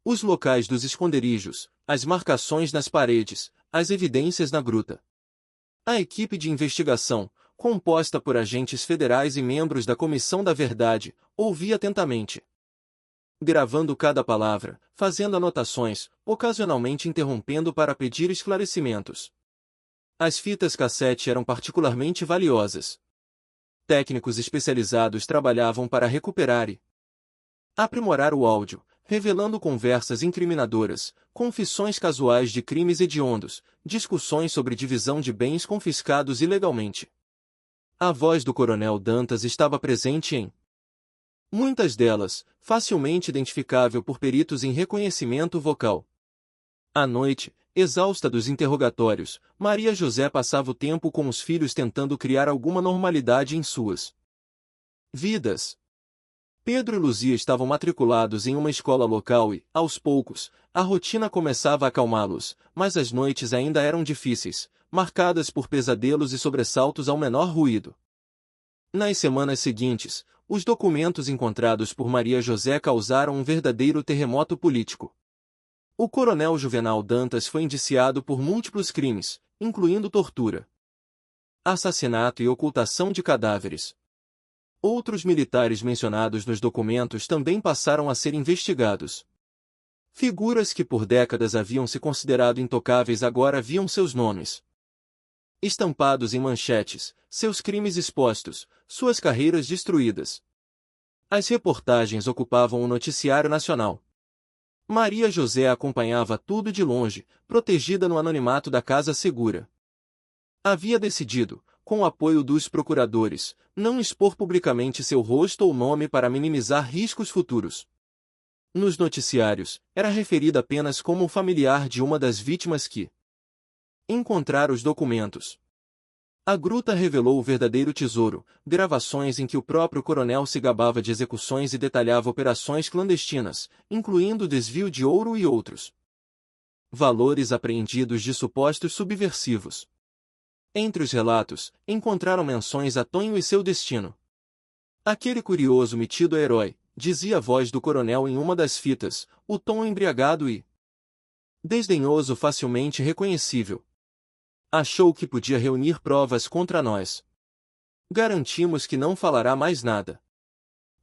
Os locais dos esconderijos, as marcações nas paredes, as evidências na gruta. A equipe de investigação, composta por agentes federais e membros da Comissão da Verdade, ouvia atentamente. Gravando cada palavra, fazendo anotações, ocasionalmente interrompendo para pedir esclarecimentos. As fitas cassete eram particularmente valiosas. Técnicos especializados trabalhavam para recuperar e aprimorar o áudio, revelando conversas incriminadoras, confissões casuais de crimes hediondos, discussões sobre divisão de bens confiscados ilegalmente. A voz do coronel Dantas estava presente em muitas delas, facilmente identificável por peritos em reconhecimento vocal. À noite, exausta dos interrogatórios, Maria José passava o tempo com os filhos tentando criar alguma normalidade em suas vidas. Pedro e Luzia estavam matriculados em uma escola local e, aos poucos, a rotina começava a acalmá-los, mas as noites ainda eram difíceis, marcadas por pesadelos e sobressaltos ao menor ruído. Nas semanas seguintes, os documentos encontrados por Maria José causaram um verdadeiro terremoto político. O coronel Juvenal Dantas foi indiciado por múltiplos crimes, incluindo tortura, assassinato e ocultação de cadáveres. Outros militares mencionados nos documentos também passaram a ser investigados. Figuras que por décadas haviam se considerado intocáveis agora viam seus nomes estampados em manchetes, seus crimes expostos, suas carreiras destruídas. As reportagens ocupavam o noticiário nacional. Maria José acompanhava tudo de longe, protegida no anonimato da casa segura. Havia decidido, com o apoio dos procuradores, não expor publicamente seu rosto ou nome para minimizar riscos futuros. Nos noticiários, era referida apenas como o familiar de uma das vítimas que encontraram os documentos. A gruta revelou o verdadeiro tesouro, gravações em que o próprio coronel se gabava de execuções e detalhava operações clandestinas, incluindo o desvio de ouro e outros valores apreendidos de supostos subversivos. Entre os relatos, encontraram menções a Tonho e seu destino. Aquele curioso metido herói, dizia a voz do coronel em uma das fitas, o tom embriagado e desdenhoso facilmente reconhecível. Achou que podia reunir provas contra nós. Garantimos que não falará mais nada.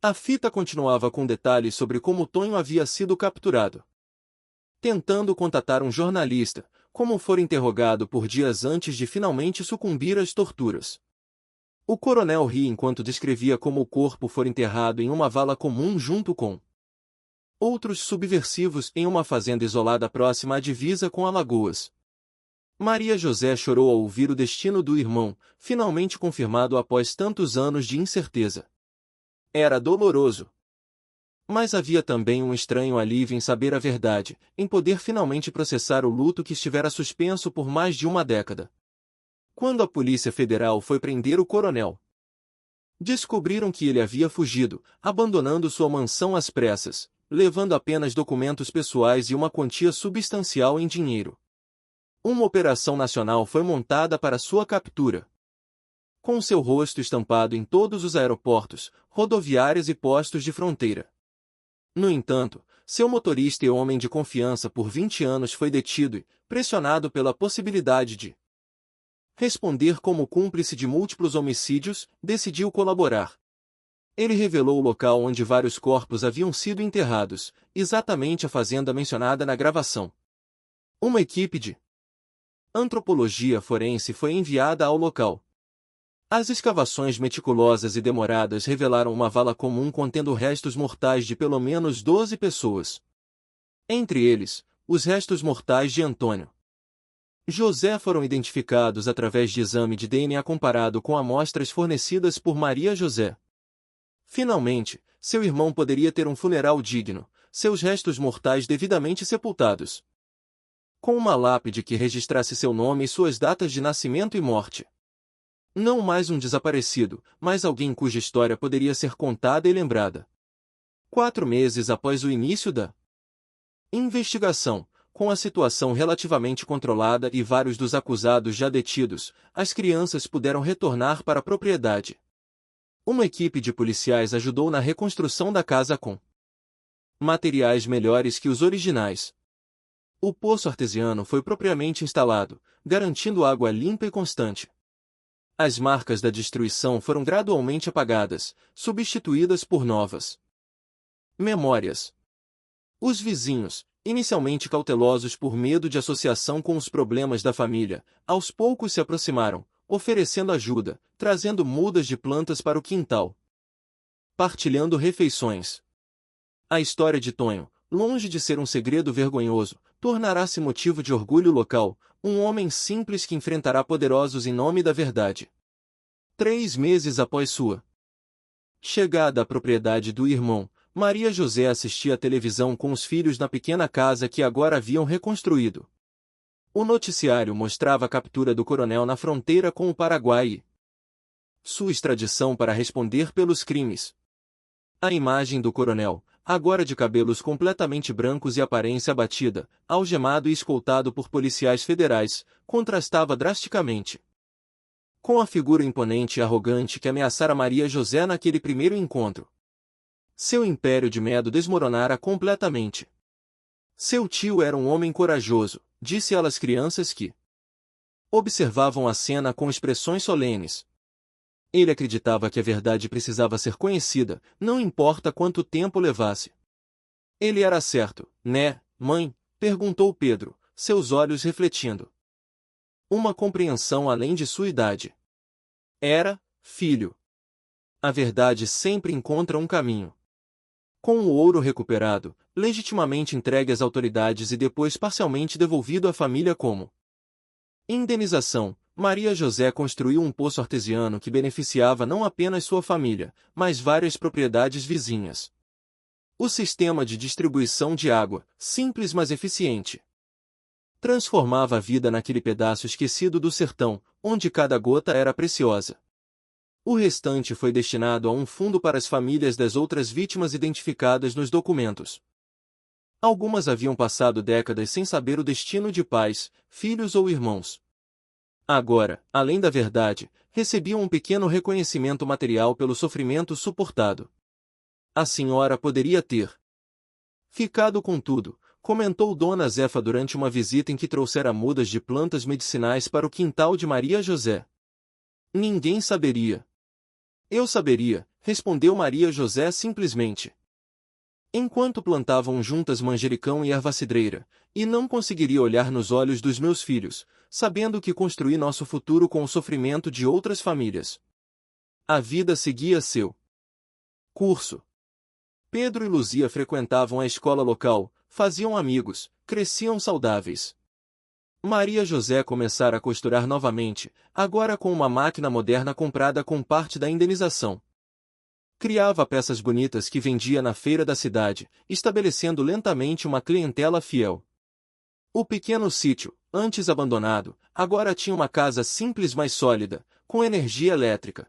A fita continuava com detalhes sobre como Tonho havia sido capturado. Tentando contatar um jornalista, como fora interrogado por dias antes de finalmente sucumbir às torturas. O coronel ria enquanto descrevia como o corpo fora enterrado em uma vala comum junto com outros subversivos em uma fazenda isolada próxima à divisa com Alagoas. Maria José chorou ao ouvir o destino do irmão, finalmente confirmado após tantos anos de incerteza. Era doloroso. Mas havia também um estranho alívio em saber a verdade, em poder finalmente processar o luto que estivera suspenso por mais de uma década. Quando a Polícia Federal foi prender o coronel, descobriram que ele havia fugido, abandonando sua mansão às pressas, levando apenas documentos pessoais e uma quantia substancial em dinheiro. Uma operação nacional foi montada para sua captura. com seu rosto estampado em todos os aeroportos, rodoviárias e postos de fronteira. No entanto, seu motorista e homem de confiança por 20 anos foi detido e, pressionado pela possibilidade de responder como cúmplice de múltiplos homicídios, decidiu colaborar. Ele revelou o local onde vários corpos haviam sido enterrados, exatamente a fazenda mencionada na gravação. Uma equipe de antropologia forense foi enviada ao local. As escavações meticulosas e demoradas revelaram uma vala comum contendo restos mortais de pelo menos 12 pessoas. Entre eles, os restos mortais de Antônio José foram identificados através de exame de DNA comparado com amostras fornecidas por Maria José. Finalmente, seu irmão poderia ter um funeral digno, seus restos mortais devidamente sepultados, com uma lápide que registrasse seu nome e suas datas de nascimento e morte. Não mais um desaparecido, mas alguém cuja história poderia ser contada e lembrada. 4 meses após o início da investigação, com a situação relativamente controlada e vários dos acusados já detidos, as crianças puderam retornar para a propriedade. Uma equipe de policiais ajudou na reconstrução da casa com materiais melhores que os originais. O poço artesiano foi propriamente instalado, garantindo água limpa e constante. As marcas da destruição foram gradualmente apagadas, substituídas por novas memórias. Os vizinhos, inicialmente cautelosos por medo de associação com os problemas da família, aos poucos se aproximaram, oferecendo ajuda, trazendo mudas de plantas para o quintal, partilhando refeições. A história de Tonho, longe de ser um segredo vergonhoso, tornará-se motivo de orgulho local, um homem simples que enfrentará poderosos em nome da verdade. 3 meses após sua chegada à propriedade do irmão, Maria José assistia à televisão com os filhos na pequena casa que agora haviam reconstruído. O noticiário mostrava a captura do coronel na fronteira com o Paraguai e sua extradição para responder pelos crimes. A imagem do coronel, agora de cabelos completamente brancos e aparência abatida, algemado e escoltado por policiais federais, contrastava drasticamente com a figura imponente e arrogante que ameaçara Maria José naquele primeiro encontro. Seu império de medo desmoronara completamente. Seu tio era um homem corajoso, disse ela às crianças que observavam a cena com expressões solenes. Ele acreditava que a verdade precisava ser conhecida, não importa quanto tempo levasse. Ele era certo, né, mãe? Perguntou Pedro, seus olhos refletindo uma compreensão além de sua idade. Era, filho. A verdade sempre encontra um caminho. Com o ouro recuperado, legitimamente entregue às autoridades e depois parcialmente devolvido à família como indenização, Maria José construiu um poço artesiano que beneficiava não apenas sua família, mas várias propriedades vizinhas. O sistema de distribuição de água, simples mas eficiente, transformava a vida naquele pedaço esquecido do sertão, onde cada gota era preciosa. O restante foi destinado a um fundo para as famílias das outras vítimas identificadas nos documentos. Algumas haviam passado décadas sem saber o destino de pais, filhos ou irmãos. Agora, além da verdade, recebiam um pequeno reconhecimento material pelo sofrimento suportado. A senhora poderia ter ficado com tudo, comentou Dona Zefa durante uma visita em que trouxera mudas de plantas medicinais para o quintal de Maria José. Ninguém saberia. Eu saberia, respondeu Maria José simplesmente. Enquanto plantavam juntas manjericão e erva-cidreira, e não conseguiria olhar nos olhos dos meus filhos, sabendo que construí nosso futuro com o sofrimento de outras famílias. A vida seguia seu curso. Pedro e Luzia frequentavam a escola local, faziam amigos, cresciam saudáveis. Maria José começara a costurar novamente, agora com uma máquina moderna comprada com parte da indenização. Criava peças bonitas que vendia na feira da cidade, estabelecendo lentamente uma clientela fiel. O pequeno sítio, antes abandonado, agora tinha uma casa simples mas sólida, com energia elétrica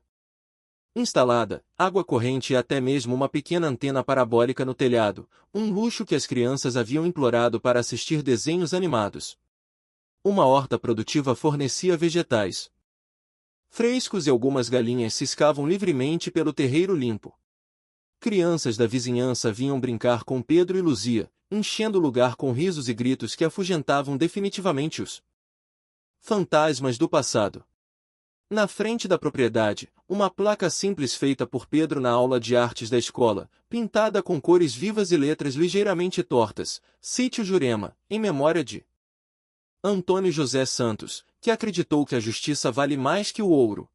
instalada, água corrente e até mesmo uma pequena antena parabólica no telhado, um luxo que as crianças haviam implorado para assistir desenhos animados. Uma horta produtiva fornecia vegetais Frescos e algumas galinhas ciscavam livremente pelo terreiro limpo. Crianças da vizinhança vinham brincar com Pedro e Luzia, enchendo o lugar com risos e gritos que afugentavam definitivamente os fantasmas do passado. Na frente da propriedade, uma placa simples feita por Pedro na aula de artes da escola, pintada com cores vivas e letras ligeiramente tortas, Sítio Jurema, em memória de Antônio José Santos, que acreditou que a justiça vale mais que o ouro.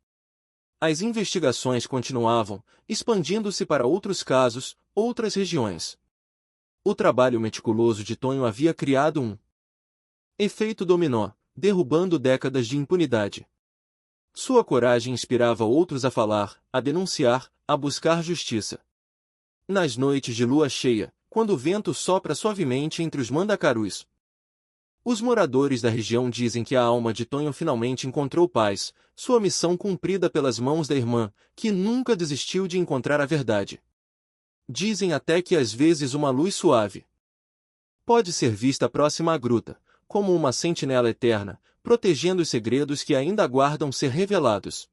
As investigações continuavam, expandindo-se para outros casos, outras regiões. O trabalho meticuloso de Tonho havia criado um efeito dominó, derrubando décadas de impunidade. Sua coragem inspirava outros a falar, a denunciar, a buscar justiça. Nas noites de lua cheia, quando o vento sopra suavemente entre os mandacarus, os moradores da região dizem que a alma de Tonho finalmente encontrou paz, sua missão cumprida pelas mãos da irmã, que nunca desistiu de encontrar a verdade. Dizem até que às vezes uma luz suave pode ser vista próxima à gruta, como uma sentinela eterna, protegendo os segredos que ainda aguardam ser revelados.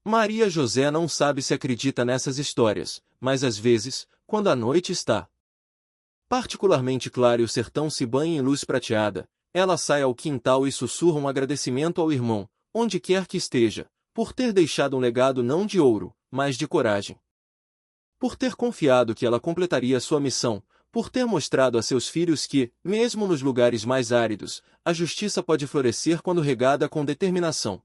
Maria José não sabe se acredita nessas histórias, mas às vezes, quando a noite está particularmente clara e o sertão se banha em luz prateada, ela sai ao quintal e sussurra um agradecimento ao irmão, onde quer que esteja, por ter deixado um legado não de ouro, mas de coragem. Por ter confiado que ela completaria sua missão, por ter mostrado a seus filhos que, mesmo nos lugares mais áridos, a justiça pode florescer quando regada com determinação.